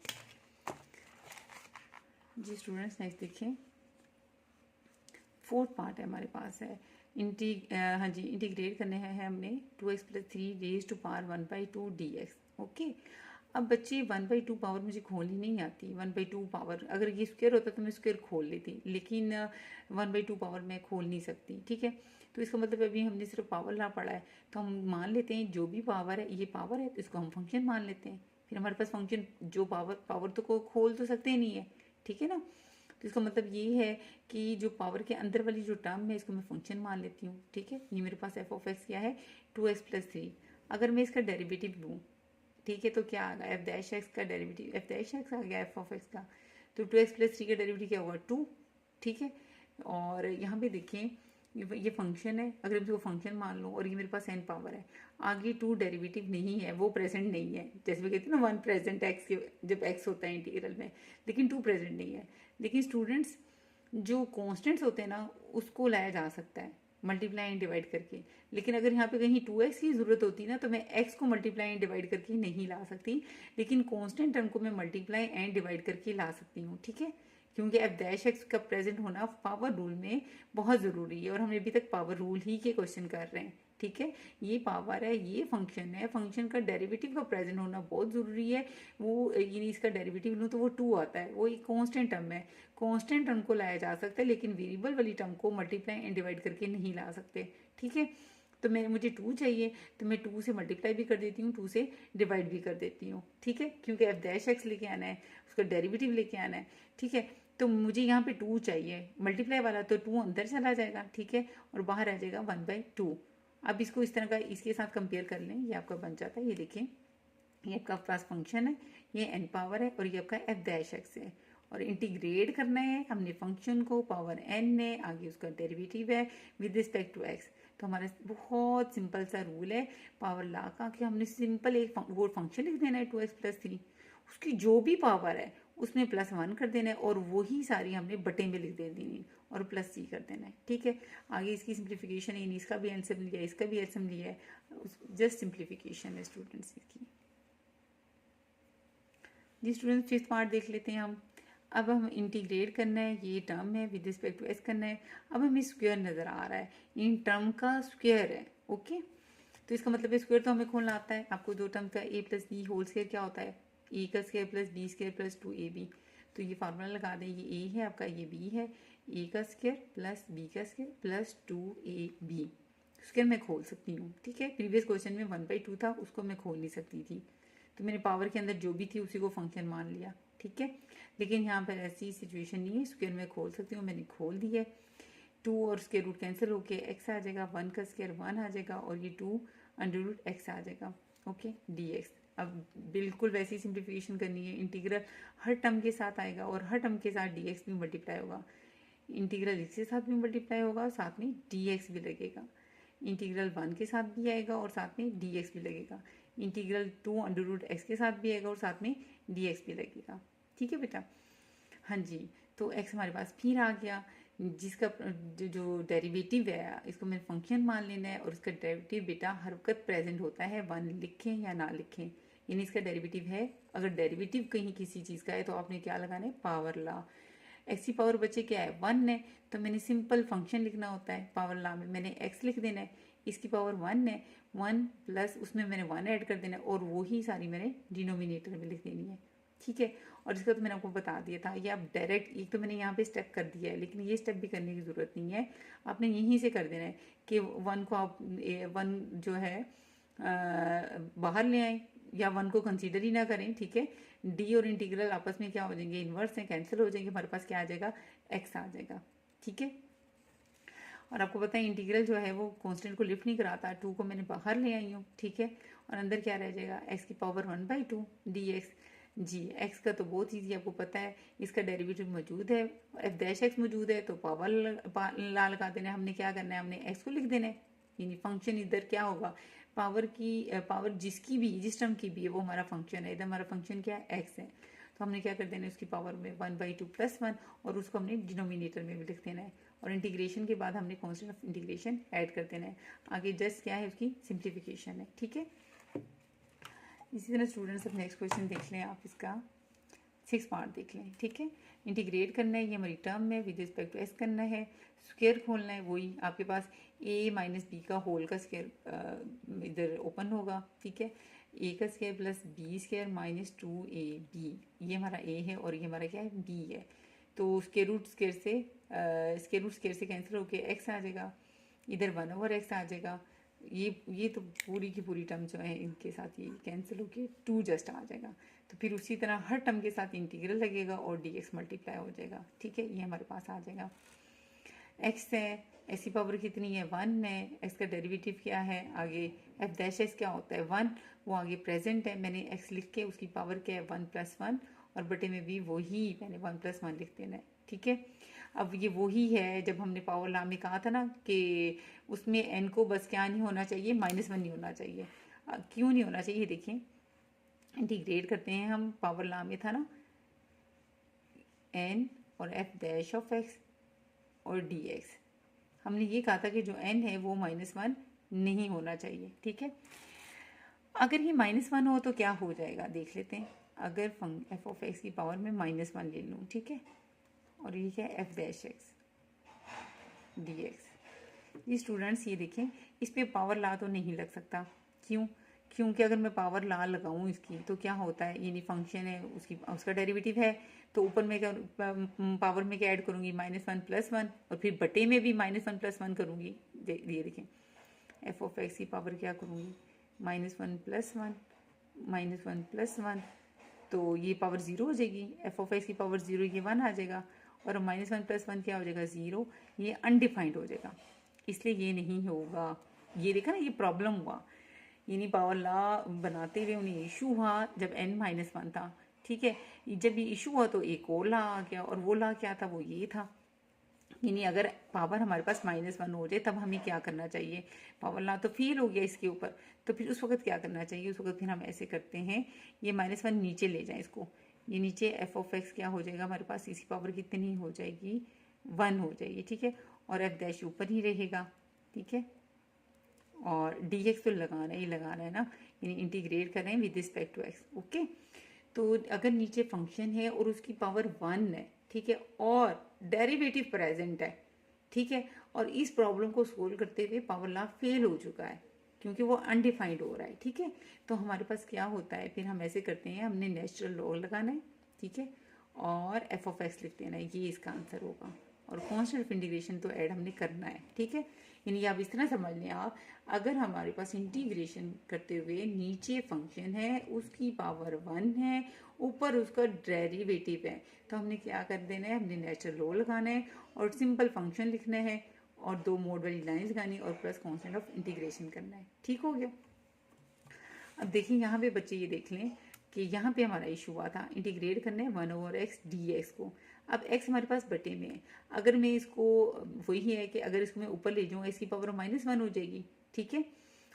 जी स्टूडेंट्स। नेक्स्ट देखें, फोर्थ पार्ट है हमारे पास है हाँ जी, इंटीग्रेट करने हैं हमने 2x + 3 raise to power 1/2 dx। Okay, अब बच्चे 1/2 पावर मुझे खोलनी नहीं आती। 1/2 पावर अगर ये स्क्वायर होता तो मैं स्क्वायर खोल लेती, लेकिन 1/2 पावर मैं खोल नहीं सकती, ठीक है। तो इसका मतलब अभी हमने सिर्फ पावर ला पढ़ा है, तो हम मान लेते हैं जो भी पावर है ये पावर है, तो इसको हम फंक्शन मान लेते हैं। फिर हमारे पास फंक्शन जो पावर तो को खोल तो सकते ही नहीं है, ठीक है ना। तो इसका मतलब ये है कि जो पावर के अंदर वाली जो टर्म है इसको मैं फंक्शन मान लेती हूँ, ठीक है। ये मेरे पास f(x) क्या है 2x + 3। अगर मैं इसका डेरिवेटिव लूँ, ठीक है, तो क्या आ गया f'(x) का डेरिवेटिव f'(x) आ गया f(x) का, तो 2x + 3 का डेरिवेटिव क्या होगा 2, ठीक है। और यहाँ पे देखें ये फंक्शन है, अगर मैं इसको फंक्शन मान लूँ और ये मेरे पास n पावर है, आगे 2 डेरिवेटिव नहीं है, वो प्रेजेंट नहीं है। जैसे भी कहते हैं ना 1 प्रेजेंट x के जब x होता है इंटीग्रल में, लेकिन 2 प्रेजेंट नहीं है। लेकिन स्टूडेंट्स जो कॉन्स्टेंट्स होते हैं ना उसको लाया जा सकता है मल्टीप्लाई एंड डिवाइड करके, लेकिन अगर यहाँ पे कहीं 2x की ज़रूरत होती ना तो मैं x को मल्टीप्लाई एंड डिवाइड करके नहीं ला सकती, लेकिन कॉन्स्टेंट टर्म को मैं मल्टीप्लाई एंड डिवाइड करके ला सकती हूँ, ठीक है। क्योंकि f'(x) का प्रेजेंट होना पावर रूल में बहुत ज़रूरी है और हम अभी तक पावर रूल ही के क्वेश्चन कर रहे हैं, ठीक है। ये पावर है, ये फंक्शन है, फंक्शन का डेरिवेटिव का प्रेजेंट होना बहुत ज़रूरी है। वो यानी इसका डेरिवेटिव लूँ तो वो 2 आता है, वो एक कांस्टेंट टर्म है। कांस्टेंट टर्म को लाया जा सकता है, लेकिन वेरिएबल वाली टर्म को मल्टीप्लाई एंड डिवाइड करके नहीं ला सकते, ठीक है। तो मुझे 2 चाहिए, तो मैं 2 से मल्टीप्लाई भी कर देती हूँ, 2 से डिवाइड भी कर देती हूँ, ठीक है, क्योंकि f'(x) लेके आना है, उसका डेरिवेटिव लेके आना है, ठीक है। तो मुझे यहाँ पे 2 चाहिए मल्टीप्लाई वाला, तो 2 अंदर चला जाएगा, ठीक है, और बाहर आ जाएगा 1/2। अब इसको इस तरह का इसके साथ कंपेयर कर लें, ये आपका बन जाता है। ये देखें, ये आपका पास फंक्शन है, ये n पावर है और ये आपका f'(x) है, और इंटीग्रेट करना है हमने फंक्शन को, पावर n है, आगे उसका डेरिवेटिव है विद रिस्पेक्ट टू x। तो हमारा बहुत सिंपल सा रूल है पावर ला का कि हमने सिंपल एक वो फंक्शन लिख देना है 2x + 3, उसकी जो भी पावर है उसमें +1 कर देना है और वही सारी हमने बटे में लिख देनी है और +c कर देना है, ठीक है। आगे इसकी सिंप्लीफिकेशन है, इसका भी एलसीएम लिया है, इसका भी एलसीएम लिया है, जस्ट सिंप्लीफिकेशन है स्टूडेंट्स इसकी जी। स्टूडेंट्स फिफ्थ पार्ट देख लेते हैं हम। अब हम इंटीग्रेट करना है, ये टर्म है विद रिस्पेक्ट टू x करना है। अब हमें स्क्वायर नज़र आ रहा है, इन टर्म का स्क्वायर है, ओके। तो इसका मतलब स्क्वायर तो हमें खोलना आता है। आपको दो टर्म का a + b होल स्क्वायर क्या होता है, a का स्क्वायर + b स्क्वायर + 2ab। तो ये फार्मूला लगा दें, ये a है आपका, ये b है, a का स्क्वायर + b का स्क्वायर + 2ab। स्क्वायर मैं खोल सकती हूँ, ठीक है। प्रीवियस क्वेश्चन में 1/2 था, उसको मैं खोल नहीं सकती थी, तो मैंने पावर के अंदर जो भी थी उसी को फंक्शन मान लिया, ठीक है। लेकिन यहाँ पर ऐसी सिचुएशन नहीं है, स्क्वायर में खोल सकती हूँ, मैंने खोल दी है। 2 और स्क्वायर रूट कैंसिल होके x आ जाएगा, 1 का स्क्वायर 1 आ जाएगा और ये 2 √x आ जाएगा, ओके dx। अब बिल्कुल वैसी सिंप्लीफिकेशन करनी है, इंटीग्रल हर टर्म के साथ आएगा और हर टर्म के साथ dx भी मल्टीप्लाई होगा, इंटीग्रल इसके साथ भी मल्टीप्लाई होगा और साथ में dx भी लगेगा, इंटीग्रल 1 के साथ भी आएगा और साथ में dx भी लगेगा, इंटीग्रल 2 √x के साथ भी आएगा और साथ में dx भी लगेगा, ठीक है बेटा। हाँ जी, तो x हमारे पास फिर आ गया, जिसका जो डेरिवेटिव है इसको मैंने फंक्शन मान लेना है और इसका डेरिवेटिव बेटा हर वक्त प्रेजेंट होता है, 1 लिखें या ना लिखें, यानी इसका डेरिवेटिव है। अगर डेरिवेटिव कहीं किसी चीज़ का है तो आपने क्या लगाना है, पावर ला। x की पावर बचे क्या है 1 है, तो मैंने सिंपल फंक्शन लिखना होता है, पावर ला में मैंने x लिख देना है, इसकी पावर 1 है, 1 प्लस उसमें मैंने 1 ऐड कर देना है और वही सारी मैंने डिनोमिनेटर में लिख देनी है, ठीक है। और इसका तो मैंने आपको बता दिया था, ये आप डायरेक्ट एक तो मैंने यहाँ पे स्टेप कर दिया है, लेकिन ये स्टेप भी करने की ज़रूरत नहीं है, आपने यहीं से कर देना है कि 1 को आप 1 जो है बाहर ले आए या 1 को कंसीडर ही ना करें, ठीक है। डी और इंटीग्रल आपस में क्या हो जाएंगे, इन्वर्स हैं, कैंसिल हो जाएंगे, हमारे पास क्या आ जाएगा, x आ जाएगा, ठीक है। और आपको पता है इंटीग्रल जो है वो कांस्टेंट को लिफ्ट नहीं कराता, 2 को मैंने बाहर ले आई हूँ, ठीक है। और अंदर क्या रह जाएगा, x की पावर 1/2 dx जी। x का तो बहुत ईजी आपको पता है, इसका डेरिवेटिव मौजूद है, f'(x) मौजूद है, तो पावर ला लगा देना है। हमने क्या करना है, हमने x को लिख देना है, यानी फंक्शन इधर क्या होगा, पावर जिसकी भी जिस टर्म की भी है वो हमारा फंक्शन है, इधर हमारा फंक्शन क्या है, x है। तो हमने क्या कर देना है, उसकी पावर में 1/2 + 1 और उसको हमने डिनोमिनेटर में भी लिख देना है। और इंटीग्रेशन के बाद हमने कॉन्स्टेंट ऑफ इंटीग्रेशन ऐड कर देना है। आगे जस्ट क्या है, उसकी सिंप्लीफिकेशन है। ठीक है, इसी तरह स्टूडेंट्स अब नेक्स्ट क्वेश्चन देख लें आप, इसका 6 पार्ट देख लें। ठीक है, इंटीग्रेट करना है, ये हमारी टर्म है, विद रिस्पेक्ट टू एस करना है, स्क्वायर खोलना है, वही आपके पास a - b का होल का स्क्वायर इधर ओपन होगा। ठीक है, a का square plus b square - 2ab, ये हमारा a है और ये हमारा क्या है, b है। तो स्क्वायर रूट स्क्वायर से कैंसिल होके x आ जाएगा, इधर 1/x आ जाएगा। ये तो पूरी की पूरी टर्म जो है इनके साथ ये कैंसिल होके 2 जस्ट आ जाएगा। तो फिर उसी तरह हर टर्म के साथ इंटीग्रल लगेगा और dx मल्टीप्लाई हो जाएगा। ठीक है, ये हमारे पास आ जाएगा। x है, x की पावर कितनी है, 1 है, x का डेरिवेटिव क्या है, आगे f' क्या होता है, 1, वो आगे प्रेजेंट है, मैंने x लिख के उसकी पावर क्या है 1 + 1 और बटे में भी वही मैंने 1 + 1 लिख देना है। ठीक है, अब ये वही है जब हमने पावर लॉ में कहा था ना कि उसमें n को बस क्या नहीं होना चाहिए, -1 नहीं होना चाहिए। क्यों नहीं होना चाहिए, देखिए इंटीग्रेट करते हैं हम, पावर लॉ में था ना n और f' और dx, हमने ये कहा था कि जो n है वो -1 नहीं होना चाहिए। ठीक है, अगर ये -1 हो तो क्या हो जाएगा देख लेते हैं। अगर f(x) की पावर में -1 ले लूँ, ठीक है, और ये क्या है f' dx। ये स्टूडेंट्स ये देखें, इस पे पावर लॉ तो नहीं लग सकता। क्यों? क्योंकि अगर मैं पावर लॉ लगाऊं इसकी तो क्या होता है, यानी फंक्शन है उसका डेरिवेटिव है, तो ऊपर में क्या पावर में क्या ऐड करूंगी, -1 + 1 और फिर बटे में भी -1 + 1 करूंगी। ये देखें, f(x) की पावर क्या करूंगी, -1 + 1 -1 + 1, तो ये पावर 0 हो जाएगी। f(x) की पावर 0, ये 1 आ जाएगा और -1 + 1 क्या हो जाएगा, 0, ये अनडिफाइंड हो जाएगा, इसलिए ये नहीं होगा। ये देखा ना, ये प्रॉब्लम हुआ, यानी पावर लॉ बनाते हुए उन्हें इशू हुआ जब n-1 था। ठीक है, जब ये इशू हुआ तो एक और लॉ आ गया, और वो लॉ क्या था, वो ये था, यानी अगर पावर हमारे पास -1 हो जाए तब हमें क्या करना चाहिए, पावर लॉ तो फेल हो गया इसके ऊपर, तो फिर उस वक्त क्या करना चाहिए, उस वक्त फिर हम ऐसे करते हैं, ये -1 नीचे ले जाएं इसको, ये नीचे f(x) क्या हो जाएगा हमारे पास, इसकी पावर कितनी हो जाएगी, 1 हो जाएगी। ठीक है, और f' ऊपर ही रहेगा। ठीक है, और dx तो लगाना ही लगाना है ना, यानी इंटीग्रेट कर रहे हैं with respect to x। Okay, तो अगर नीचे फंक्शन है और उसकी पावर 1 है, ठीक है, और डेरिवेटिव प्रेजेंट है, ठीक है, और इस प्रॉब्लम को सोल्व करते हुए पावर लॉ फेल हो चुका है क्योंकि वो अनडिफाइंड हो रहा है। ठीक है, तो हमारे पास क्या होता है, फिर हम ऐसे करते हैं, हमने नेचुरल लॉग लगाना है, ठीक है, और f(x) लिख देना है, ये इसका आंसर होगा, और कॉन्स्टेंट ऑफ इंटीग्रेशन तो ऐड हमने करना है। ठीक है, यानी आप इस तरह समझ लें, आप अगर हमारे पास इंटीग्रेशन करते हुए नीचे फंक्शन है, उसकी पावर 1 है, ऊपर उसका डेरिवेटिव है, तो हमने क्या कर देना है, हमने नेचुरल लॉ लगाना है और सिंपल फंक्शन लिखना है और 2 मोड वाली लाइंस लगानी और प्लस कॉन्स्टेंट ऑफ इंटीग्रेशन करना है। ठीक हो गया। अब देखिए यहाँ पे बच्चे ये देख लें कि यहाँ पे हमारा इशू हुआ था, इंटीग्रेट करना है 1/x dx को। अब x हमारे पास बटे में है, अगर मैं इसको, वही है कि अगर इसको मैं ऊपर ले जाऊँ, इसकी पावर -1 हो जाएगी। ठीक है,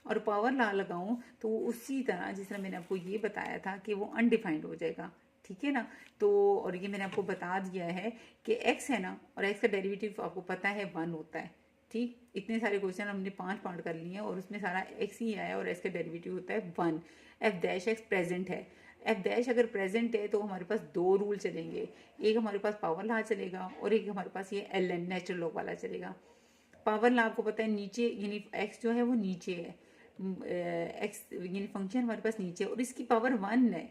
और पावर लॉ लगाऊं तो उसी तरह जिस तरह मैंने आपको ये बताया था कि वो अनडिफाइंड हो जाएगा। ठीक है ना, तो और ये मैंने आपको बता दिया है कि x है ना, और x का डेरिवेटिव आपको पता है 1 होता है। ठीक, इतने सारे क्वेश्चन हमने 5 पार्ट कर लिए हैं और उसमें सारा x ही आया और x का डेरिवेटिव होता है 1। f' प्रेजेंट है, f' अगर प्रेजेंट है तो हमारे पास 2 रूल चलेंगे, एक हमारे पास पावर लॉ चलेगा और एक हमारे पास ये ln नेचुरल लॉग वाला चलेगा। पावर लॉ आपको पता है नीचे, यानी x जो है वो नीचे है, x यानी फंक्शन हमारे पास नीचे और इसकी पावर 1 है।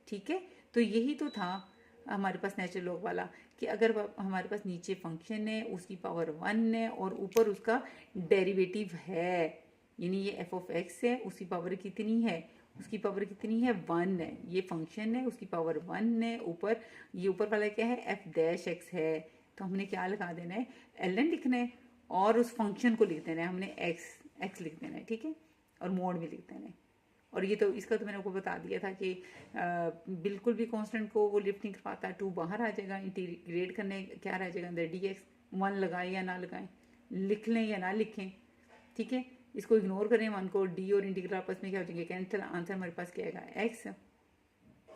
ठीक है, तो यही तो था हमारे पास नेचुरल लॉग वाला कि अगर हमारे पास नीचे फंक्शन है, उसकी पावर 1 है और ऊपर उसका डेरिवेटिव है, यानी ये f(x) है, उसकी पावर कितनी है, उसकी पावर कितनी है, 1 है, ये फंक्शन है, उसकी पावर 1 है, ऊपर ये ऊपर वाला क्या है, f' है, तो हमने क्या लगा देना है, ln लिखना है और उस फंक्शन को लिख देना है, हमने x लिख देना है। ठीक है, और मोड में लिख देना है। और ये तो इसका तो मैंने आपको बता दिया था कि बिल्कुल भी कांस्टेंट को वो लिफ्ट नहीं कर पाता, 2 बाहर आ जाएगा, इंटीग्रेट करने क्या रह जाएगा अंदर, dx। 1 लगाएं या ना लगाएं, लिख लें या ना लिखें। ठीक है, इसको इग्नोर करें 1 को, d और इंटीग्रल आपस में क्या हो जाएंगे, कैंसिल, आंसर हमारे पास क्या आएगा, x।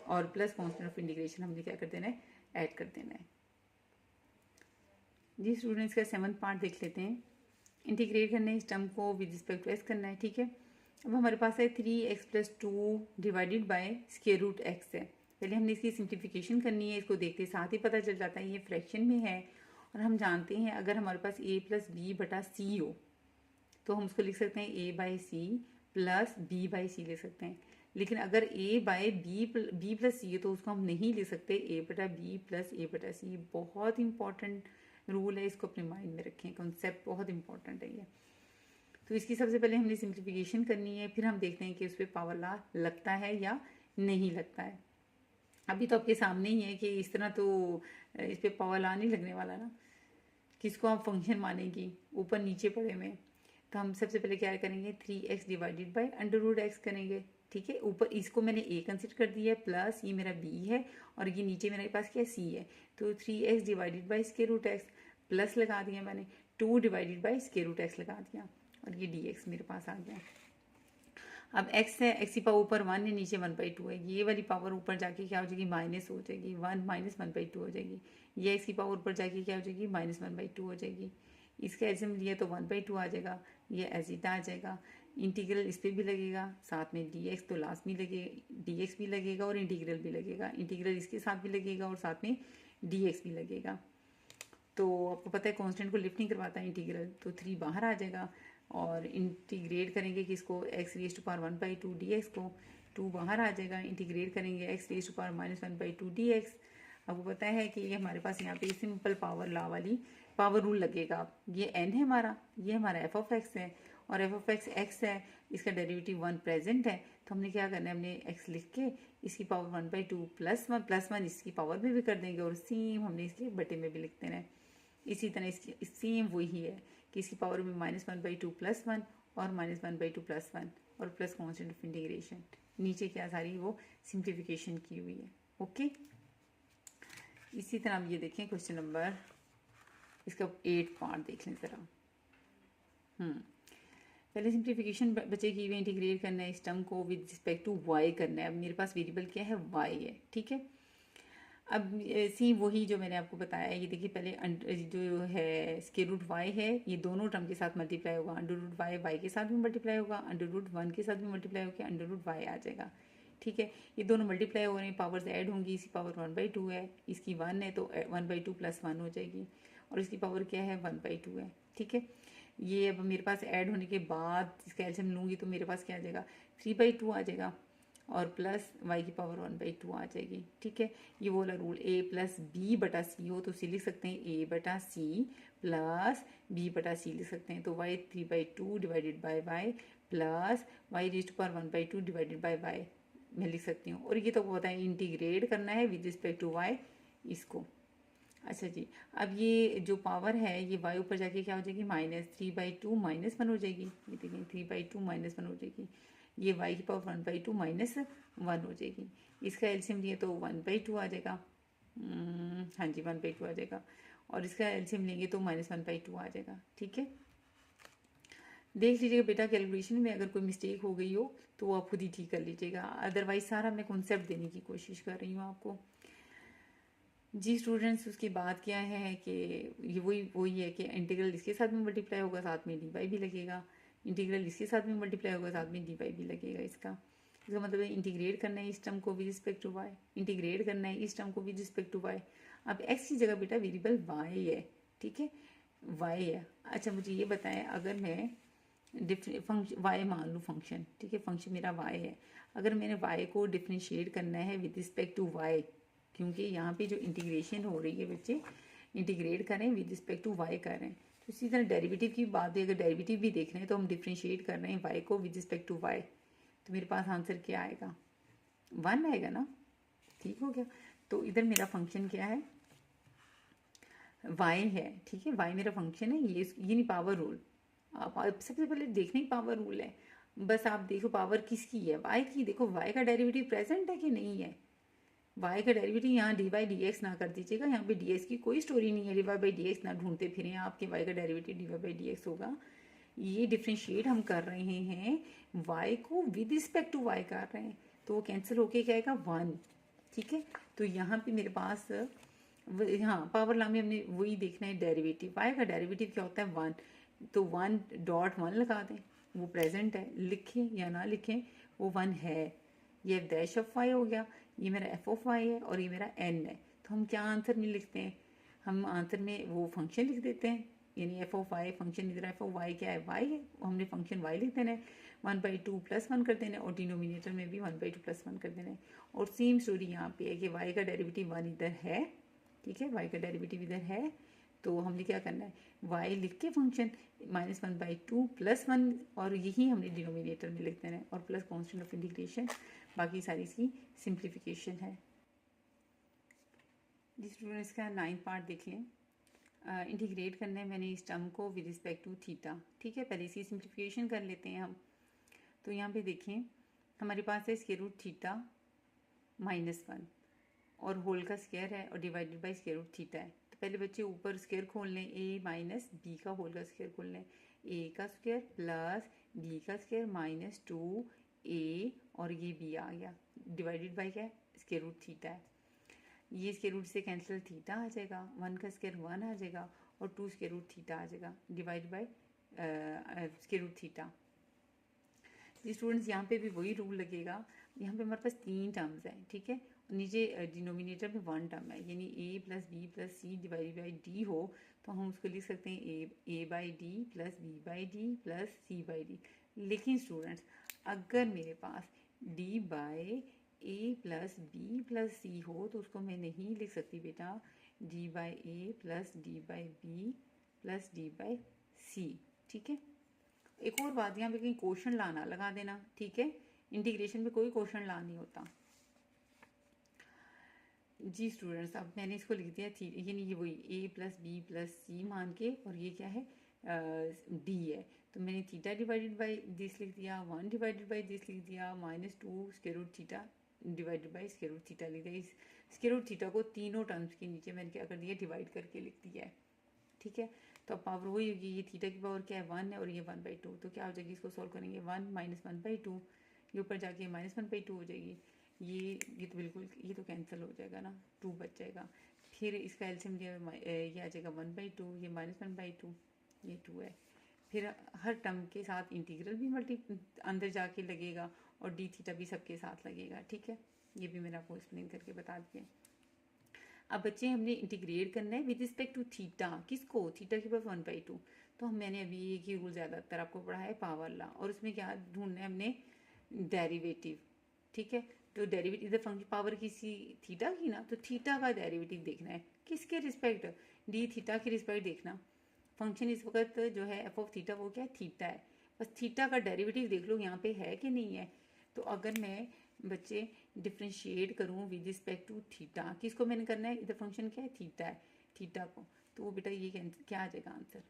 और प्लस कांस्टेंट ऑफ इंटीग्रेशन हमने क्या कर देना है, ऐड कर देना है। जी स्टूडेंट्स का 7th पार्ट देख लेते हैं। इंटीग्रेट करना है इस टर्म को विद रिस्पेक्ट टू एक्स करना है, ठीक है। अब हमारे पास है 3x + 2 divided by square root x है। पहले हमने इसकी सिंप्लीफिकेशन करनी है, इसको देखते साथ ही पता चल जाता है ये फ्रैक्शन में है, और हम जानते हैं अगर हमारे पास a + b/c हो तो हम उसको लिख सकते हैं a/c + b/c लिख सकते हैं। लेकिन अगर a/b + c है तो उसको हम नहीं लिख सकते a/b + a/c। बहुत इंपॉर्टेंट रूल है, इसको अपने माइंड में रखें, कॉन्सेप्ट बहुत इंपॉर्टेंट है ये। तो इसकी सबसे पहले हमने सिंप्लीफिकेशन करनी है, फिर हम देखते हैं कि उस पर पावर लॉ लगता है या नहीं लगता है। अभी तो आपके सामने ही है कि इस तरह तो इस पर पावर लॉ नहीं लगने वाला ना, किसको आप फंक्शन मानेंगी ऊपर नीचे पड़े में। तो हम सबसे पहले क्या करेंगे, 3x डिवाइडेड बाय √x करेंगे, ठीक है। ऊपर इसको मैंने a कंसिडर कर दिया है, प्लस ये मेरा b है और ये नीचे मेरे पास क्या c है, तो 3x divided by square root x, plus लगा दिया मैंने, 2 divided by square root x लगा दिया, और ये dx मेरे पास आ गया। अब x है, x की पावर ऊपर 1 है, नीचे 1/2 है, ये वाली पावर ऊपर जाके क्या हो जाएगी, माइनस हो जाएगी, 1 - 1/2 हो जाएगी। ये x की पावर ऊपर जाके क्या हो जाएगी, -1/2 हो जाएगी। इसका एल्सियम लिया तो 1/2 आ जाएगा, ये एजिटा आ जाएगा। इंटीग्रल इस पर भी लगेगा, साथ में dx तो लास्ट में लगेगा, dx भी लगेगा और इंटीग्रल भी लगेगा, इंटीग्रल इसके साथ भी लगेगा और साथ में dx भी लगेगा। तो आपको पता है कांस्टेंट को लिफ्ट नहीं करवाता है इंटीग्रल, तो 3 बाहर आ जाएगा, और इंटीग्रेट करेंगे किसको, x⁻1/2 dx को, 2 बाहर आ जाएगा, इंटीग्रेट करेंगे x⁻−1/2 dx। आपको पता है कि ये हमारे पास यहाँ पे सिंपल पावर लॉ वाली पावर रूल लगेगा। ये n है हमारा, ये हमारा f(x) है, और f(x) x है, इसका डेरिवेटिव 1 प्रेजेंट है, तो हमने क्या करना है, हमने x लिख के इसकी पावर 1/2 +1 इसकी पावर में भी कर देंगे, और सेम हमने इसके बटे में भी लिख देना है। इसी तरह इसकी सेम वही है कि इसकी पावर में -1/2 +1 और -1/2 +1 और प्लस कांस्टेंट ऑफ इंटीग्रेशन, नीचे क्या सारी वो सिंप्लीफिकेशन की हुई है। ओके, इसी तरह आप ये देखें क्वेश्चन नंबर इसका 8 पार्ट देख लें ज़रा। पहले सिंप्लीफिकेशन बचे की हुई, इंटीग्रेट करना है इस टर्म को विद रिस्पेक्ट टू y करना है। अब मेरे पास वेरिएबल क्या है, y है, ठीक है। अब सी वही जो मैंने आपको बताया, ये देखिए पहले जो है स्क्वायर रूट y है, ये दोनों टर्म के साथ मल्टीप्लाई होगा, √y y के साथ भी मल्टीप्लाई होगा, √1 के साथ भी मल्टीप्लाई होकर √y आ जाएगा, ठीक है। ये दोनों मल्टीप्लाई हो रहे हैं, पावर्स ऐड होंगी, इसकी पावर 1/2 है, इसकी 1 है तो 1/2 + 1 हो जाएगी, और इसकी पावर क्या है 1/2 है, ठीक है। ये अब मेरे पास ऐड होने के बाद इसका एल्सियम लूँगी तो मेरे पास क्या आ जाएगा, 3/2 आ जाएगा, और प्लस y की पावर 1/2 आ जाएगी, ठीक है। ये वो वाला रूल a + b/c हो तो उसे लिख सकते हैं a/c + b/c लिख सकते हैं, तो y 3/2 divided by y plus y⁻1/2 divided by y मैं लिख सकती हूँ। और ये तो पता है इंटीग्रेट करना है विद रिस्पेक्ट टू y इसको। अच्छा जी, अब ये जो पावर है ये y ऊपर जाके क्या हो जाएगी, -3/2 -1 हो जाएगी, ये देखिए 3/2 -1 हो जाएगी, ये y की पावर 1/2 -1 हो जाएगी। इसका एल्सियम लिए तो 1/2 आ जाएगा, हाँ जी 1/2 आ जाएगा, और इसका एल्सियम लेंगे तो -1/2 आ जाएगा, ठीक है। देख लीजिएगा बेटा, कैलकुलेशन में अगर कोई मिस्टेक हो गई हो तो वो आप खुद ही ठीक कर लीजिएगा, अदरवाइज सारा मैं कॉन्सेप्ट देने की कोशिश कर रही हूँ आपको। जी स्टूडेंट्स, उसकी बात क्या है कि ये वही है कि इंटीग्रल इसके साथ में मल्टीप्लाई होगा, साथ में dy भी लगेगा, इंटीग्रल इसके साथ में मल्टीप्लाई होगा, साथ में dy भी लगेगा। इसका मतलब है इंटीग्रेट करना है इस टर्म को with respect to y, integrate करना है इस टर्म को विद रिस्पेक्ट टू y। अब x की जगह बेटा वेरिएबल y है, ठीक है, y है। अच्छा मुझे ये बताएं, अगर मैं फंक्शन y मान लूँ फंक्शन, ठीक है, फंक्शन मेरा y है, अगर मैंने y को डिफ्रेंशिएट करना है विद रिस्पेक्ट टू y, क्योंकि यहाँ पे जो इंटीग्रेशन हो रही है बच्चे, इंटीग्रेट करें विद रिस्पेक्ट टू y कर रहे हैं, तो इसी तरह डेरिवेटिव की बात है, अगर डेरिवेटिव भी देख रहे हैं तो हम डिफ्रेंशिएट कर रहे हैं y को विद रिस्पेक्ट टू y, तो मेरे पास आंसर क्या आएगा, 1 आएगा ना, ठीक हो गया। तो इधर मेरा फंक्शन क्या है, y है, ठीक है, y मेरा फंक्शन है, ये नहीं पावर रूल, आप सबसे पहले देखना ही पावर रूल है, बस आप देखो पावर किसकी है, y की। देखो y का डेरिवेटिव प्रेजेंट है कि नहीं है, y का डेरिवेटिव यहाँ dy/dx ना कर दीजिएगा, यहाँ पे dx की कोई स्टोरी नहीं है, dy/dx ना ढूंढते फिरें, आपके y का डेरिवेटिव dy/dx होगा। ये डिफ्रेंशिएट हम कर रहे हैं y को विद रिस्पेक्ट टू y कर रहे हैं, तो वो कैंसिल होके क्या आएगा 1, ठीक है। तो यहाँ पे मेरे पास हाँ, पावर लॉ में हमने वही देखना है डेरिवेटिव। y का डेरिवेटिव क्या होता है 1, तो 1.1 लगा दें, वो प्रेजेंट है, लिखें या ना लिखें वो 1 है। ये डैश ऑफ y हो गया, ये मेरा f ऑफ y है और ये मेरा n है। तो हम क्या आंसर में लिखते हैं, हम आंसर में वो फंक्शन लिख देते हैं, यानी f ऑफ y फंक्शन इधर f ऑफ y क्या है y है, हमने फंक्शन y लिख देना है, 1/2 + 1 कर देना है और डिनोमिनेटर में भी 1/2 + 1 कर देना है। और सेम स्टोरी यहाँ पे है कि y का डेरिवेटिव 1 इधर है, ठीक है, y का डेरिवेटिव इधर है, तो हमने क्या करना है y लिख के फंक्शन -1/2 + 1 और यही हमने डिनोमिनेटर में लिख देना है और प्लस कांस्टेंट ऑफ इंटीग्रेशन, बाकी सारी इसकी सिंप्लीफिकेशन है। जिस स्टूडेंट्स का 9th पार्ट देख लें, इंटीग्रेट करना है मैंने इस टर्म को विद रिस्पेक्ट टू थीटा, ठीक है। पहले इसकी सिंप्लीफिकेशन कर लेते हैं हम। तो यहाँ पे देखें हमारे पास है √θ -1 और होल का स्क्वायर है और डिवाइडेड बाय √θ है। तो पहले बच्चे ऊपर स्क्वायर खोल लें, a - b का होल का स्क्वायर खोल लें, a का स्क्वायर प्लस b का स्क्वायर -2a और ये b आ गया, डिवाइडेड बाय क्या है √θ है। ये √, से कैंसिल थीटा आ जाएगा, 1 का स्क्वायर 1 आ जाएगा और 2 √θ आ जाएगा, डिवाइड बाय √θ। जी स्टूडेंट्स, यहाँ पे भी वही रूल लगेगा। यहाँ पे हमारे पास 3 टर्म्स हैं, ठीक है। नीचे डिनोमिनेटर में 1 टर्म है, यानी a + b + c divide by d हो तो हम उसको लिख सकते हैं a/d + b/d + c/d। लेकिन स्टूडेंट्स अगर मेरे पास d/a + b + c हो तो उसको मैं नहीं लिख सकती बेटा d/a + d/b + d/c, ठीक है। एक और बात, यहाँ पे कहीं क्वेश्चन लाना लगा देना, ठीक है। इंटीग्रेशन में कोई क्वेश्चन ला नहीं होता। जी स्टूडेंट्स, अब मैंने इसको लिख दिया थी, यानी ये वही a + b + c मान के, और ये क्या है d है, तो मैंने थीटा डिवाइडेड बाई दिस लिख दिया, 1 डिवाइडेड बाई दिस लिख दिया, -2 √θ डिवाइडेड बाई √θ लिख दिया। इस √θ को तीनों टर्म्स के नीचे मैंने क्या कर दिया, डिवाइड करके लिख दिया है, ठीक है। तो अब पावर वही होगी, ये थीटा की पावर क्या है 1 है और ये 1/2, तो क्या हो जाएगी, इसको सॉल्व करेंगे 1 - 1/2, ये ऊपर जाके -1/2 हो जाएगी, ये तो बिल्कुल, ये तो कैंसिल हो जाएगा ना, 2 बच जाएगा। फिर इसका एलसीएम ये आ जाएगा 1/2, ये -1/2, ये 2 है। फिर हर टर्म के साथ इंटीग्रल भी अंदर जाके लगेगा और d θ भी सबके साथ लगेगा, ठीक है। ये भी मैंने आपको एक्सप्लेन करके बता दिया। अब बच्चे हमने इंटीग्रेट करना है विद रिस्पेक्ट टू थीटा, किसको, थीटा के पास 1/2। तो मैंने अभी एक ही रूल ज़्यादातर आपको पढ़ा है, पावर लॉ, और उसमें क्या ढूंढना है हमने, डेरिवेटिव, ठीक है। तो डेरिवेटिव इधर फंक्शन पावर किसी थीटा की ना, तो थीटा का डेरिवेटिव देखना है, किसके रिस्पेक्ट, d θ के रिस्पेक्ट देखना। फंक्शन इस वक्त जो है f ऑफ थीटा वो क्या है, थीटा है, बस थीटा का डेरिवेटिव देख लो यहाँ पे है कि नहीं है। तो अगर मैं बच्चे डिफ्रेंशिएट करूँ विद रिस्पेक्ट टू थीटा, किसको मैंने करना है, इधर फंक्शन क्या है थीटा है, थीटा को, तो वो बेटा ये क्या आ जाएगा आंसर,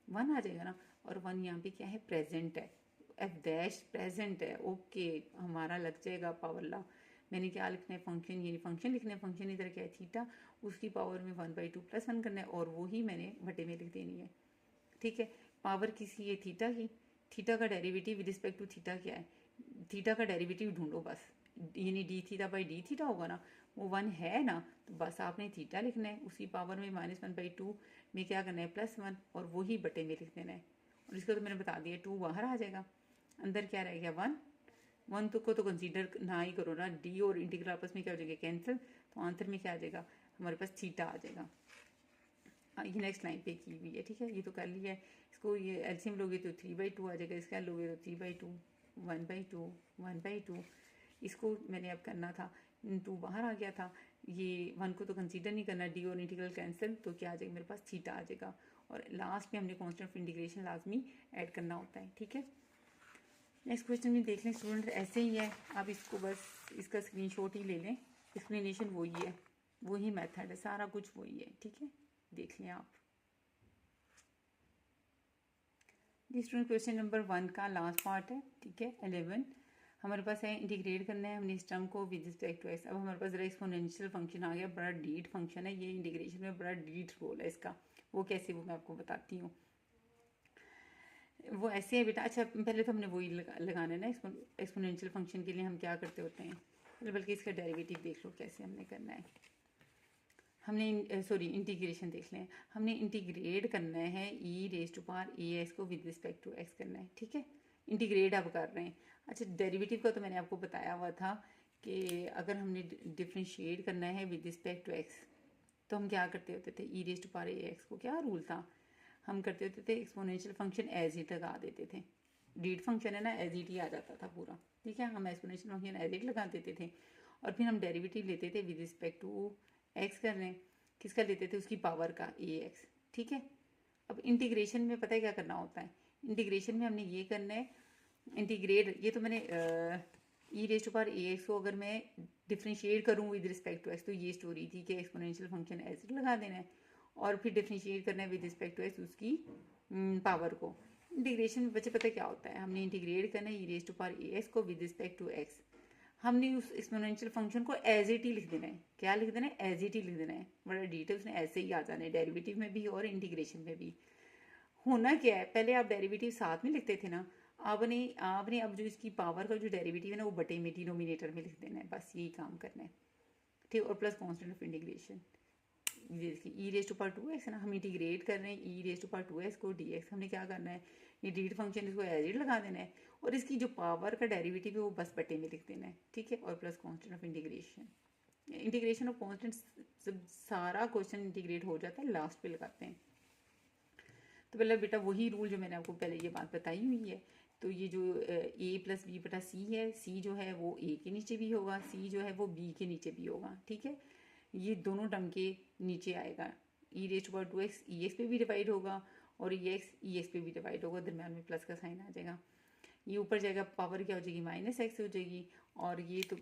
1 आ जाएगा ना। और 1 यहाँ पे क्या है, प्रेजेंट है, f' प्रेजेंट है, ओके, हमारा लग जाएगा पावर लॉ। मैंने क्या लिखना है, फंक्शन, यानी फंक्शन लिखना है, फंक्शन इधर क्या है थीटा, उसकी पावर में 1/2 + 1 करना है और वो ही मैंने बटे में लिख देनी है, ठीक है। पावर किसी है थीटा की, थीटा का derivative with respect to theta क्या है, थीटा का डेरिवेटिव ढूंढो बस, यानी d θ/d θ होगा ना, वो 1 है ना, तो बस आपने थीटा लिखना है, उसकी पावर में -1/2 में क्या करना है +1 और वो ही बटे में लिख देना है। और इसको तो मैंने बता दिया, 2 बाहर आ जाएगा, अंदर क्या रह गया 1 तो को तो कंसीडर ना ही करो ना, d और इंटीग्रल आपस में क्या हो जाएगा, कैंसिल, तो आंसर में क्या आ जाएगा, हमारे पास थीटा आ जाएगा। ये नेक्स्ट लाइन पे की हुई है, ठीक है, ये तो कर लिया है। इसको ये एलसीएम लोगे तो 3/2 आ जाएगा, इसका लोगे तो 3/2, 1/2, 1/2, इसको मैंने अब करना था, 2 बाहर आ गया था, ये 1 को तो कंसीडर नहीं करना, डी और इंटीग्रल कैंसिल, तो क्या आ जाएगा मेरे पास थीटा आ जाएगा। और लास्ट में हमने कांस्टेंट ऑफ इंटीग्रेशन लाजमी ऐड करना होता है, ठीक है। नेक्स्ट क्वेश्चन में देख लें स्टूडेंट, ऐसे ही है, आप इसको बस इसका स्क्रीनशॉट ही ले लें, एक्सप्लेनेशन वही है, वही मेथड है, सारा कुछ वही है, ठीक है, देख लें आप। स्टूडेंट क्वेश्चन नंबर 1 का लास्ट पार्ट है, ठीक है, 11 हमारे पास है, इंटीग्रेट करना है हमने इस टर्म को विद रिस्पेक्ट टू एक्स। अब हमारे पास जरा एक्सपोनेंशियल फंक्शन आ गया, बड़ा डीट फंक्शन है, ये इंटीग्रेशन में बड़ा डीट रोल है इसका, वो कैसे, वो मैं आपको बताती हूँ। वो ऐसे है बेटा, अच्छा पहले तो हमने वही लगाना है ना, एक्सपोनेंशियल फंक्शन के लिए हम क्या करते होते हैं, बल्कि इसका डेरिवेटिव देख लो कैसे हमने करना है। हमने इंटीग्रेशन देख लें। हमने इंटीग्रेट करना है e raise to power A X को विद रिस्पेक्ट टू एक्स करना है, ठीक है। इंटीग्रेट अब कर रहे हैं। अच्छा, डेरिवेटिव का तो मैंने आपको बताया हुआ था कि अगर हमने डिफ्रेंशिएट करना है विद रिस्पेक्ट टू एक्स तो हम क्या करते होते थे, e raise to power A X को क्या रूल था, हम करते होते थे एक्सपोनेंशियल फंक्शन एज इट लगा देते थे। डीड फंक्शन है ना, एज इट ही आ जाता था पूरा, ठीक है। हम एक्सपोनेंशियल फंक्शन एज इट लगा देते थे और फिर हम डेरिवेटिव लेते थे विद रिस्पेक्ट टू एक्स कर रहे हैं, किसका लेते थे, उसकी पावर का, ए एक्स, ठीक है। अब इंटीग्रेशन में पता है क्या करना होता है, इंटीग्रेशन में हमने ये करना है, इंटीग्रेट, ये तो मैंने e raise to power A X को अगर मैं डिफ्रेंशिएट करूँ विद रिस्पेक्ट टू एक्स तो ये स्टोरी थी कि एक्सपोनेंशियल फंक्शन एज इट लगा देना है और फिर डिफ्रेंशिएट करना है विद रिस्पेक्ट टू एक्स उसकी पावर को। इंटीग्रेशन में बच्चे पता क्या होता है, हमने इंटीग्रेट करना है e raise to power A X को विद रिस्पेक्ट टू एक्स, हमने उस एक्सपोनेंशियल फंक्शन को एज इट ही लिख देना है। क्या लिख देना है, एज इट ही लिख देना है। बड़ा डिटेल्स में ऐसे ही आ जाना है, डेरिवेटिव में भी और इंटीग्रेशन में भी। होना क्या है, पहले आप डेरिवेटिव साथ में लिखते थे ना, आपने अब जो इसकी पावर का जो डेरिवेटिव है ना वो बटे में डिनोमिनेटर में लिख देना है, बस यही काम करना है, ठीक। और प्लस कॉन्स्टेंट ऑफ इंटीग्रेशन, ये देखिए e raise to power two X है ना, हम इंटीग्रेट कर रहे हैं e raise to power two X को डी एक्स। हमने क्या करना है, ये डी फंक्शन इसको एज इट लगा देना है और इसकी जो पावर का डेरिवेटिव है वो बस बटे में लिख देना है, ठीक है। और plus constant of integration, integration of constant, जब सारा क्वेश्चन इंटीग्रेट हो जाता है लास्ट पे लगाते हैं। तो पहले बेटा वही रूल जो मैंने आपको पहले ये बात बताई हुई है, तो ये जो ए प्लस बी बटा सी है, सी जो है वो ए के नीचे भी होगा, सी जो है वो बी के नीचे भी होगा, ठीक है। ये दोनों टर्म के नीचे आएगा, e raise to power two X e X पे भी डिवाइड होगा और ई एक्स पे भी डिवाइड होगा, दरम्यान में प्लस का साइन आ जाएगा। ये ऊपर जाएगा, पावर क्या हो जाएगी, माइनस एक्स हो जाएगी और ये तो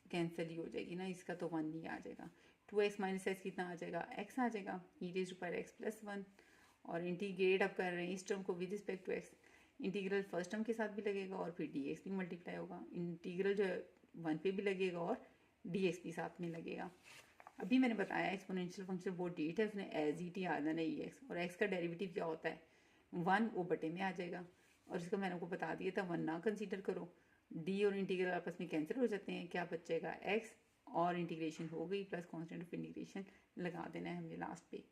कैंसिल ही हो जाएगी ना, इसका तो 1 ही आ जाएगा। 2x माइनस एक्स कितना आ जाएगा, x आ जाएगा, e raise to power X plus 1। और इंटीग्रेट अब कर रहे हैं इस टर्म को with respect to x, integral first term के साथ भी लगेगा और फिर डी एक्स भी मल्टीप्लाई होगा, इंटीग्रल जो है 1 पे भी लगेगा और डी एक्स भी साथ में लगेगा। अभी मैंने बताया एक्सपोनेंशियल फंक्शन वो डेट है, उसने एज इट ही आ जाना है ई एक्स, और एक्स का डेरिवेटिव क्या होता है 1, वो बटे में आ जाएगा। और इसका मैंने आपको बता दिया था 1 ना कंसीडर करो, डी और इंटीग्रल आपस में कैंसिल हो जाते हैं, क्या बचेगा एक्स और इंटीग्रेशन हो गई, प्लस कॉन्स्टेंट ऑफ इंटीग्रेशन लगा देना है हमें लास्ट पे।